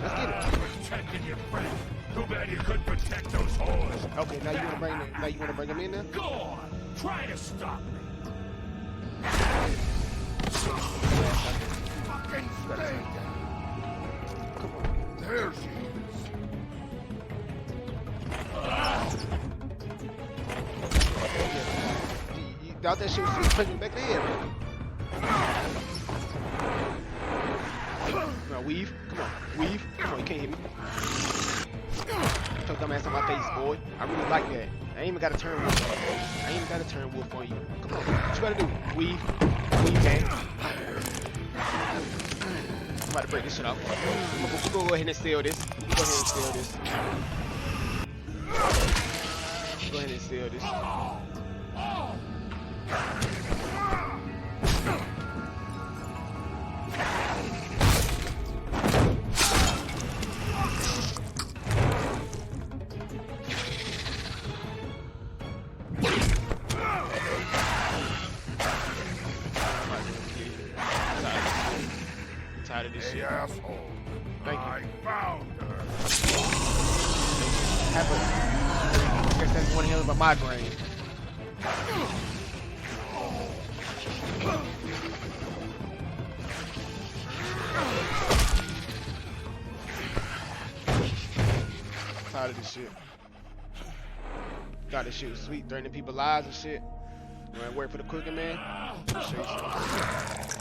Let's get it. Protecting your friend. Too bad you couldn't protect those whores. Okay, now you wanna bring him in there? Go on. Try to stop me. Fucking stay down. There she is. You thought that shit was punching back there, man. Come on, weave. Come on, weave. Come on, you can't hit me. Your dumb ass on my face, boy. I really like that. I ain't even got a turn wolf. I ain't even got a turn wolf on you. Come on, what you gotta do? Weave. Weave, man. I'm about to break this shit up. We're gonna go ahead and steal this. Go ahead and steal this. Go ahead and steal this. Tired of this shit. Asshole. Thank you. I found her. I guess that's one hell of a migraine. Tired of this shit. God, this shit was sweet, threatening people's lives and shit. You wanna work for the Crooked Man? I'll show you something.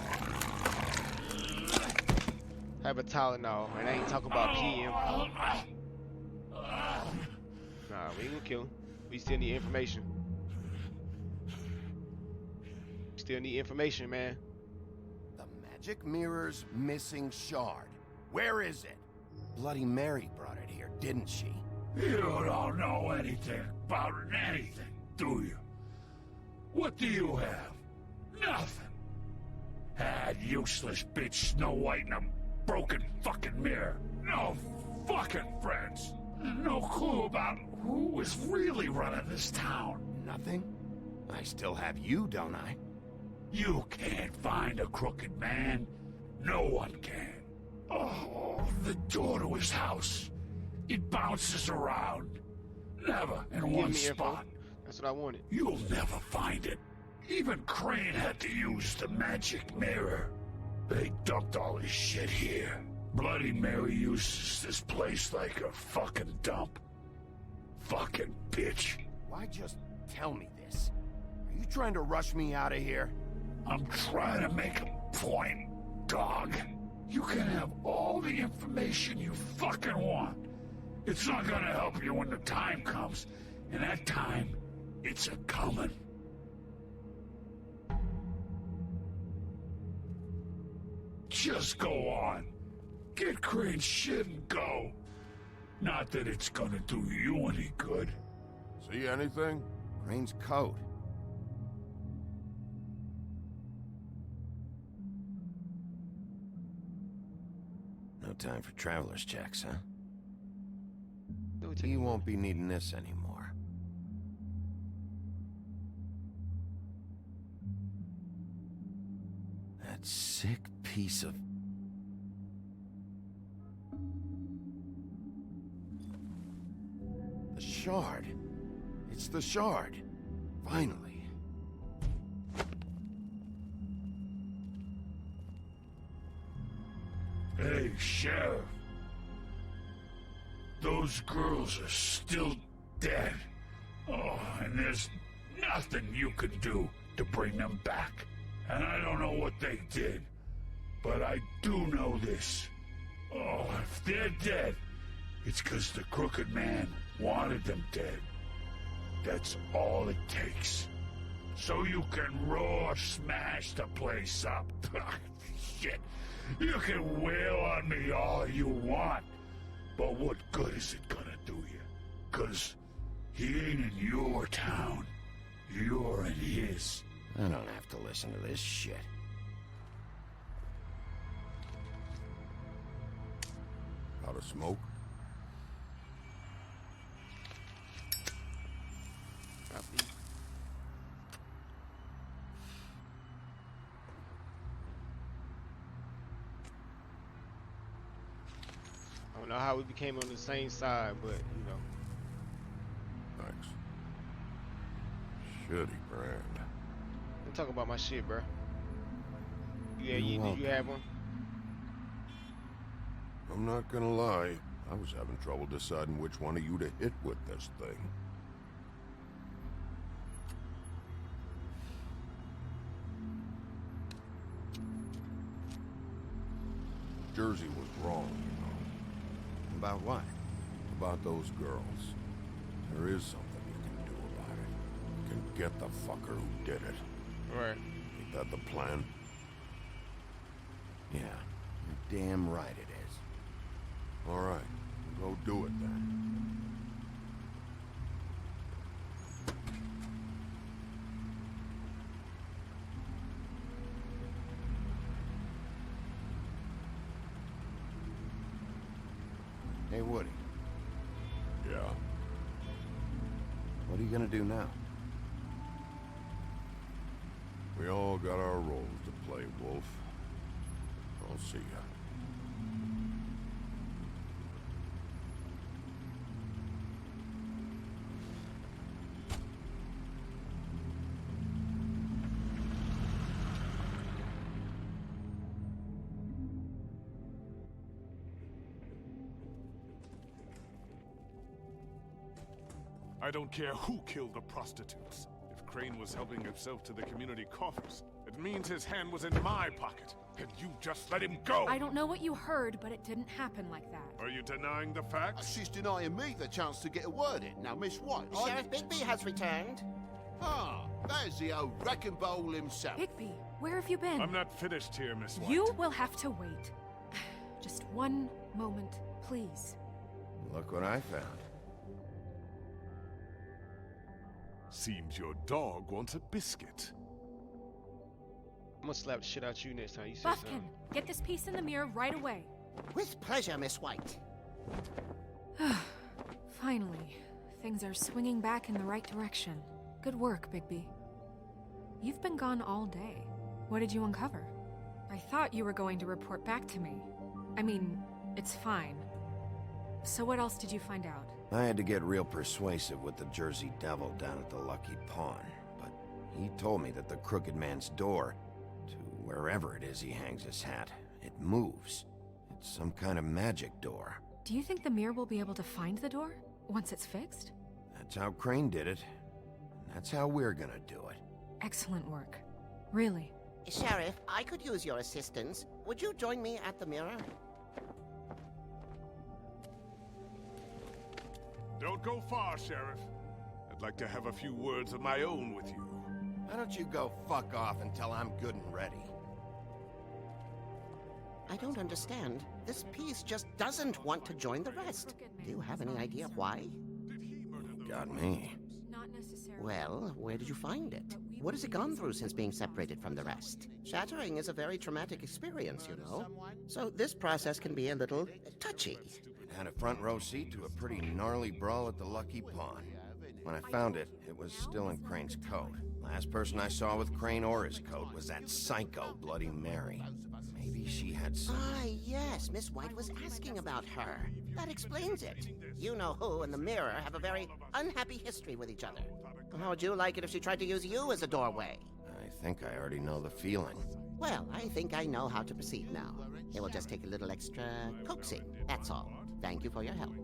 Have a Tylenol, and I ain't talking about PM. Nah, we ain't gonna kill him. We still need information. Still need information, man. The magic mirror's missing shard. Where is it? Bloody Mary brought it here, didn't she? You don't know anything about anything, do you? What do you have? Nothing. Had useless bitch Snow White in a broken fucking mirror. No fucking friends. No clue about who was really running this town. Nothing? I still have you, don't I? You can't find a crooked man. No one can. Oh, the door to his house. It bounces around. Never in one spot. That's what I wanted. You'll never find it. Even Crane had to use the magic mirror. They dumped all his shit here. Bloody Mary uses this place like a fucking dump. Fucking bitch. Why just tell me this? Are you trying to rush me out of here? I'm trying to make a point, dog. You can have all the information you fucking want. It's not gonna help you when the time comes. And that time, it's a-comin'. Just go on. Get Crane's shit and go. Not that it's gonna do you any good. See anything? Crane's coat. No time for traveler's checks, huh? You won't be needing this anymore. That sick piece of... The shard. It's the shard. Finally. Hey, Sheriff. Those girls are still dead. Oh, and there's nothing you can do to bring them back. And I don't know what they did, but I do know this. Oh, if they're dead, it's 'cause the Crooked Man wanted them dead. That's all it takes. So you can raw smash the place up. Shit, you can wail on me all you want. But what good is it gonna do you? 'Cause he ain't in your town. You're in his. I don't have to listen to this shit. Out of smoke? I don't know how we became on the same side, but you know. Thanks. Shitty brand. I'm talking about my shit, bro. Yeah, You're did you have one? I'm not gonna lie. I was having trouble deciding which one of you to hit with this thing. Jersey was wrong, you know. About what? About those girls. There is something you can do about it. You can get the fucker who did it. Right. Ain't that the plan? Yeah, you're damn right it is. All right, go do it then. Hey, Woody. Yeah. What are you gonna do now? We all got our roles to play, Wolf. I'll see ya. I don't care who killed the prostitutes. If Crane was helping himself to the community coffers, it means his hand was in my pocket, and you just let him go! I don't know what you heard, but it didn't happen like that. Are you denying the facts? She's denying me the chance to get a word in. Now, Miss White... Sheriff Bigby has returned. Ah, there's the old wrecking bowl himself. Bigby, where have you been? I'm not finished here, Miss White. You will have to wait. Just one moment, please. Look what I found. Seems your dog wants a biscuit. I'm gonna slap the shit out you next time you say Buffkin, something. get this piece in the mirror right away. With pleasure, Miss White. Finally, things are swinging back in the right direction. Good work, Bigby. You've been gone all day. What did you uncover? I thought you were going to report back to me. I mean, it's fine. So what else did you find out? I had to get real persuasive with the Jersey Devil down at the Lucky Pawn, but he told me that the Crooked Man's door, to wherever it is he hangs his hat, it moves. It's some kind of magic door. Do you think the mirror will be able to find the door once it's fixed? That's how Crane did it, and that's how we're gonna do it. Excellent work. Really. Sheriff, I could use your assistance. Would you join me at the mirror? Don't go far, Sheriff. I'd like to have a few words of my own with you. Why don't you go fuck off until I'm good and ready? I don't understand. This piece just doesn't want to join the rest. Do you have any idea why? Got me. Well, where did you find it? What has it gone through since being separated from the rest? Shattering is a very traumatic experience, you know. So this process can be a little touchy. Had a front row seat to a pretty gnarly brawl at the Lucky Pawn. When I found it, it was still in Crane's coat. Last person I saw with Crane or his coat was that psycho Bloody Mary. Maybe she had some... Ah, yes, Miss White was asking about her. That explains it. You know who and the mirror have a very unhappy history with each other. How would you like it if she tried to use you as a doorway? I think I already know the feeling. Well, I think I know how to proceed now. It will just take a little extra coaxing, that's all. Thank you for your help.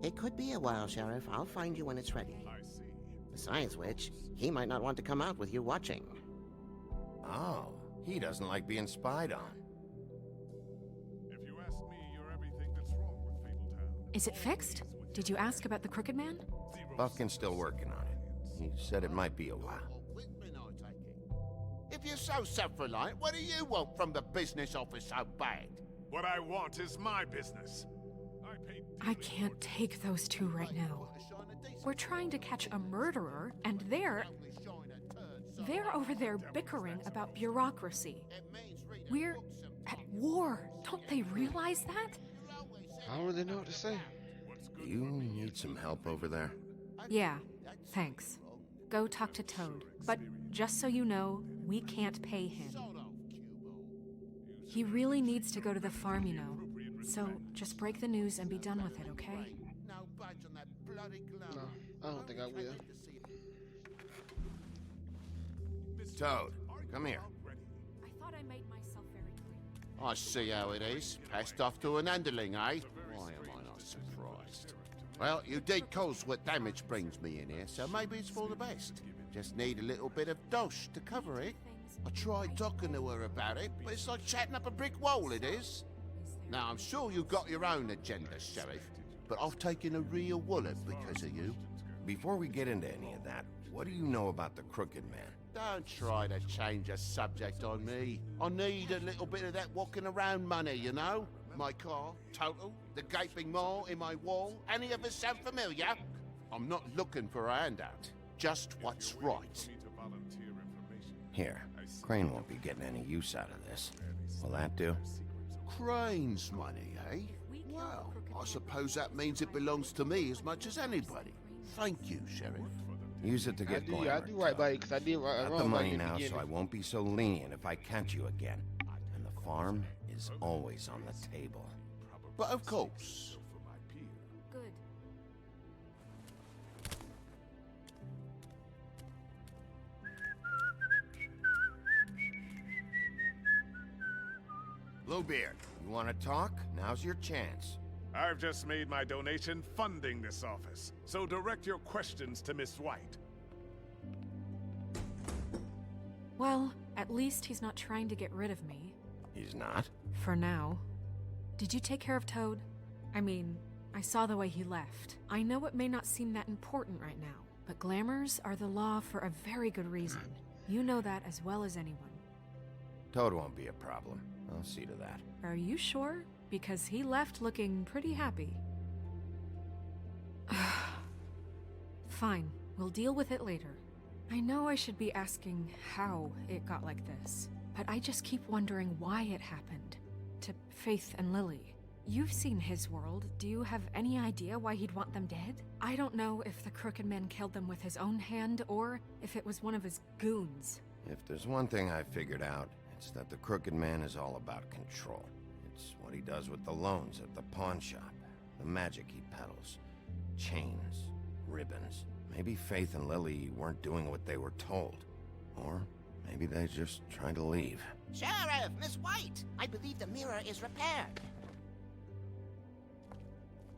It could be a while, Sheriff. I'll find you when it's ready. Besides which, he might not want to come out with you watching. Oh, he doesn't like being spied on. If you ask me, you're everything that's wrong with Fabletown. Is it fixed? Did you ask about the Crooked Man? Buffkin's still working on it. He said it might be a while. If you're so self-reliant, what do you want from the business office so bad? What I want is my business. I can't take those two right now. We're trying to catch a murderer, and they're over there bickering about bureaucracy. We're at war. Don't they realize that? I don't really know what to say. Do you need some help over there? Yeah, thanks. Go talk to Toad. But just so you know, we can't pay him. He really needs to go to the farm, you know. So just break the news and be done with it, okay? No budge on that bloody glove. No, I don't think I will. Toad, come here. I thought I made myself very clear. I see how it is. Passed off to an underling, eh? Why am I not surprised? Well, you did cause what damage brings me in here, so maybe it's for the best. Just need a little bit of dosh to cover it. I tried talking to her about it, but it's like chatting up a brick wall, it is. Now, I'm sure you've got your own agenda, Sheriff, but I've taken a real wallet because of you. Before we get into any of that, what do you know about the Crooked Man? Don't try to change a subject on me. I need a little bit of that walking around money, you know? My car, total, the gaping maw in my wall. Any of us sound familiar? I'm not looking for a handout. Just what's right. Here, Crane won't be getting any use out of this. Will that do? Crane's money, eh? Well, I suppose that means it belongs to me as much as anybody. Thank you, Sheriff. Use it to get going. I do right by you because I did right. Got the money now, so I won't be so lenient if I catch you again. And the farm is always on the table. But of course. Good. Bluebeard, you want to talk? Now's your chance. I've just made my donation funding this office, so direct your questions to Miss White. Well, at least he's not trying to get rid of me. He's not? For now. Did you take care of Toad? I mean, I saw the way he left. I know it may not seem that important right now, but glamours are the law for a very good reason. You know that as well as anyone. Toad won't be a problem. I'll see to that. Are you sure? Because he left looking pretty happy. Fine, we'll deal with it later. I know I should be asking how it got like this, but I just keep wondering why it happened. To Faith and Lily. You've seen his world. Do you have any idea why he'd want them dead? I don't know if the Crooked Man killed them with his own hand, or if it was one of his goons. If there's one thing I figured out, it's that the Crooked Man is all about control. It's what he does with the loans at the pawn shop, the magic he peddles, chains, ribbons. Maybe Faith and Lily weren't doing what they were told. Or maybe they just tried to leave. Sheriff, Miss White, I believe the mirror is repaired.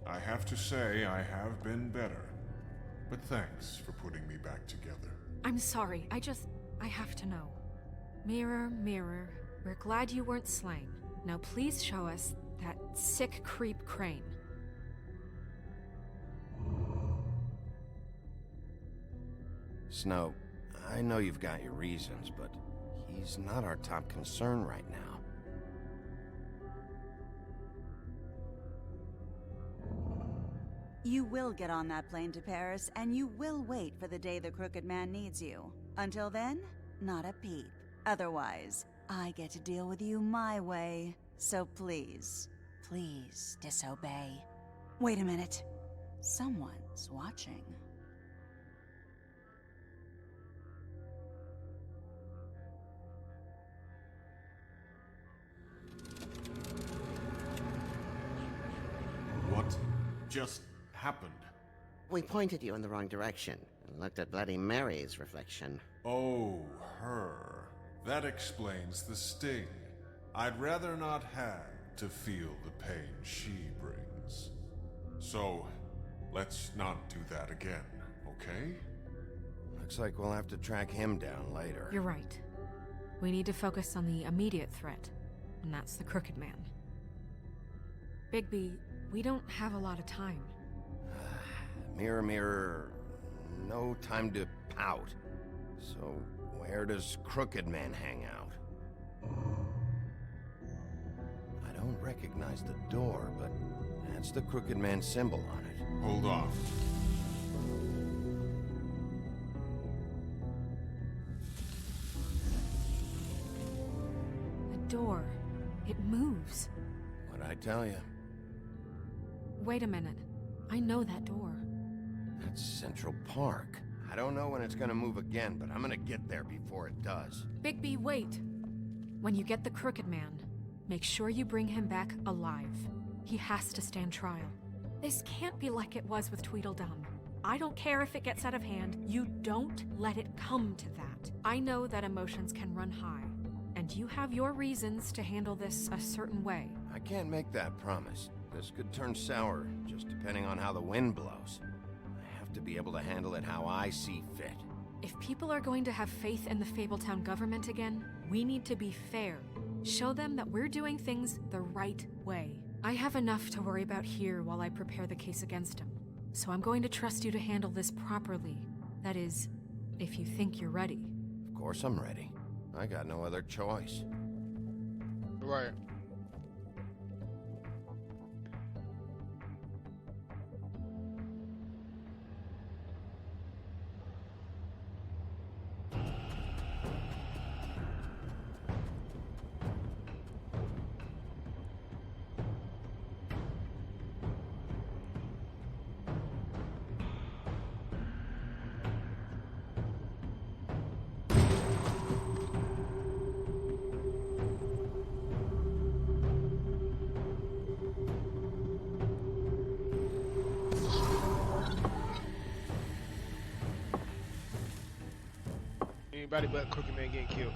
I have to say I have been better, but thanks for putting me back together. I'm sorry, I have to know. Mirror, mirror, we're glad you weren't slain. Now please show us that sick creep Crane. Snow, I know you've got your reasons, but he's not our top concern right now. You will get on that plane to Paris, and you will wait for the day the Crooked Man needs you. Until then, not a peep. Otherwise, I get to deal with you my way. So please, please disobey. Wait a minute. Someone's watching. What just happened? We pointed you in the wrong direction and looked at Bloody Mary's reflection. Oh, her. That explains the sting. I'd rather not have to feel the pain she brings. So, let's not do that again, okay? Looks like we'll have to track him down later. You're right. We need to focus on the immediate threat, and that's the Crooked Man. Bigby, we don't have a lot of time. Mirror, mirror, no time to pout. So, where does Crooked Man hang out? I don't recognize the door, but that's the Crooked Man symbol on it. Hold on. The door. It moves. What'd I tell you? Wait a minute. I know that door. That's Central Park. I don't know when it's gonna move again, but I'm gonna get there before it does. Bigby, wait! When you get the Crooked Man, make sure you bring him back alive. He has to stand trial. This can't be like it was with Tweedledum. I don't care if it gets out of hand. You don't let it come to that. I know that emotions can run high, and you have your reasons to handle this a certain way. I can't make that promise. This could turn sour, just depending on how the wind blows. I have to be able to handle it how I see fit. If people are going to have faith in the Fabletown government again, we need to be fair. Show them that we're doing things the right way. I have enough to worry about here while I prepare the case against him. So I'm going to trust you to handle this properly. That is, if you think you're ready. Of course I'm ready. I got no other choice. Right. Anybody but Crooked Man getting killed.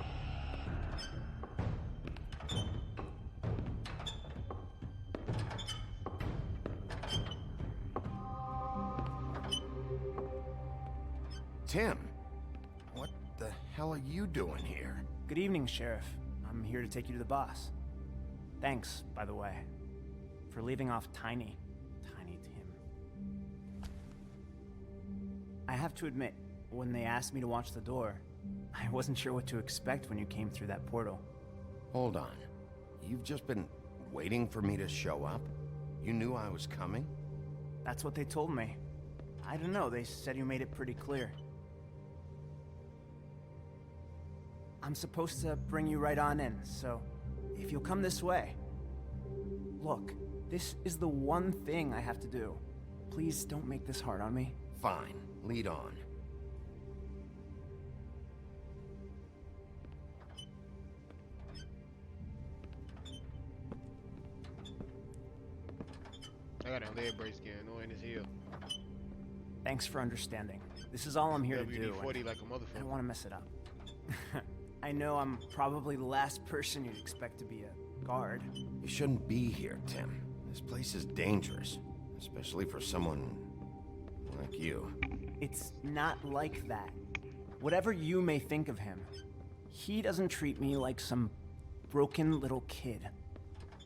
Tim, what the hell are you doing here? Good evening, Sheriff. I'm here to take you to the boss. Thanks, by the way, for leaving off Tiny Tim. I have to admit, when they asked me to watch the door, I wasn't sure what to expect when you came through that portal. Hold on. You've just been waiting for me to show up? You knew I was coming? That's what they told me. I don't know, they said you made it pretty clear. I'm supposed to bring you right on in, so if you'll come this way. Look, this is the one thing I have to do. Please don't make this hard on me. Fine, lead on. I got a leg brace getting annoying as hell. Thanks for understanding. This is all I'm here to do. WD-40 like a motherfucker. I don't want to mess it up. I know I'm probably the last person you'd expect to be a guard. You shouldn't be here, Tim. This place is dangerous, especially for someone like you. It's not like that. Whatever you may think of him, he doesn't treat me like some broken little kid.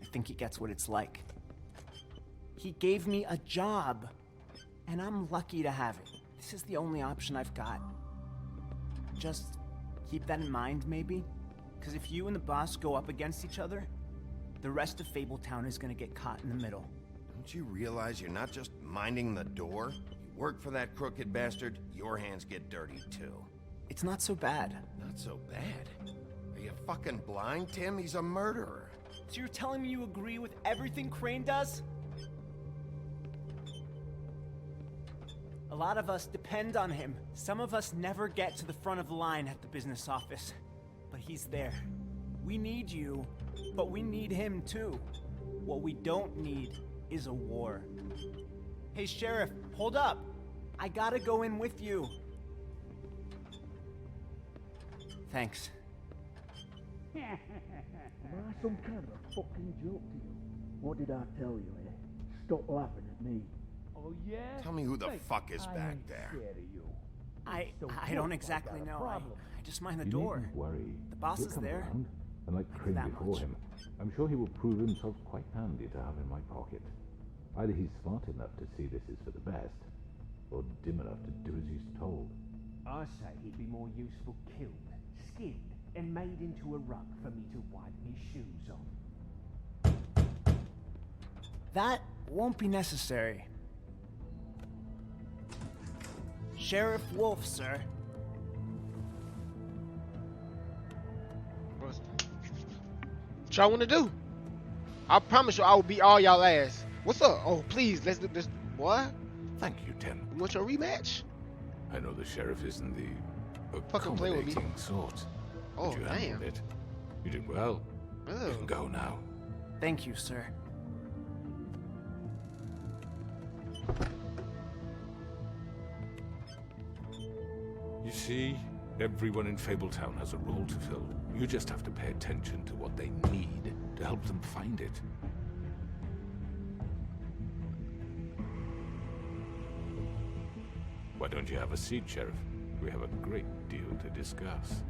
I think he gets what it's like. He gave me a job, and I'm lucky to have it. This is the only option I've got. Just keep that in mind, maybe? Because if you and the boss go up against each other, the rest of Fabletown is gonna get caught in the middle. Don't you realize you're not just minding the door? You work for that crooked bastard, your hands get dirty too. It's not so bad. Not so bad? Are you fucking blind, Tim? He's a murderer. So you're telling me you agree with everything Crane does? A lot of us depend on him. Some of us never get to the front of the line at the business office. But he's there. We need you, but we need him too. What we don't need is a war. Hey, Sheriff, hold up. I gotta go in with you. Thanks. Am I some kind of a fucking joke to you? What did I tell you, eh? Stop laughing at me. Oh, yeah? Tell me who the fuck is back there. I don't exactly know. I just mind the door. Needn't worry. The boss He'll is come there. around, and like Crane before him, I'm sure he will prove himself quite handy to have in my pocket. Either he's smart enough to see this is for the best, or dim enough to do as he's told. I say he'd be more useful killed, skinned, and made into a rug for me to wipe me shoes on. That won't be necessary. Sheriff Wolf, sir. What y'all want to do? I promise you I will beat all y'all ass. What's up? Oh, please, let's do this. What? Thank you, Tim. You want your rematch? I know the sheriff isn't the Fucking play with me. accommodating sort. Oh, but you damn. handled it. You did well. Oh. You can go now. Thank you, sir. See? Everyone in Fabletown has a role to fill. You just have to pay attention to what they need to help them find it. Why don't you have a seat, Sheriff? We have a great deal to discuss.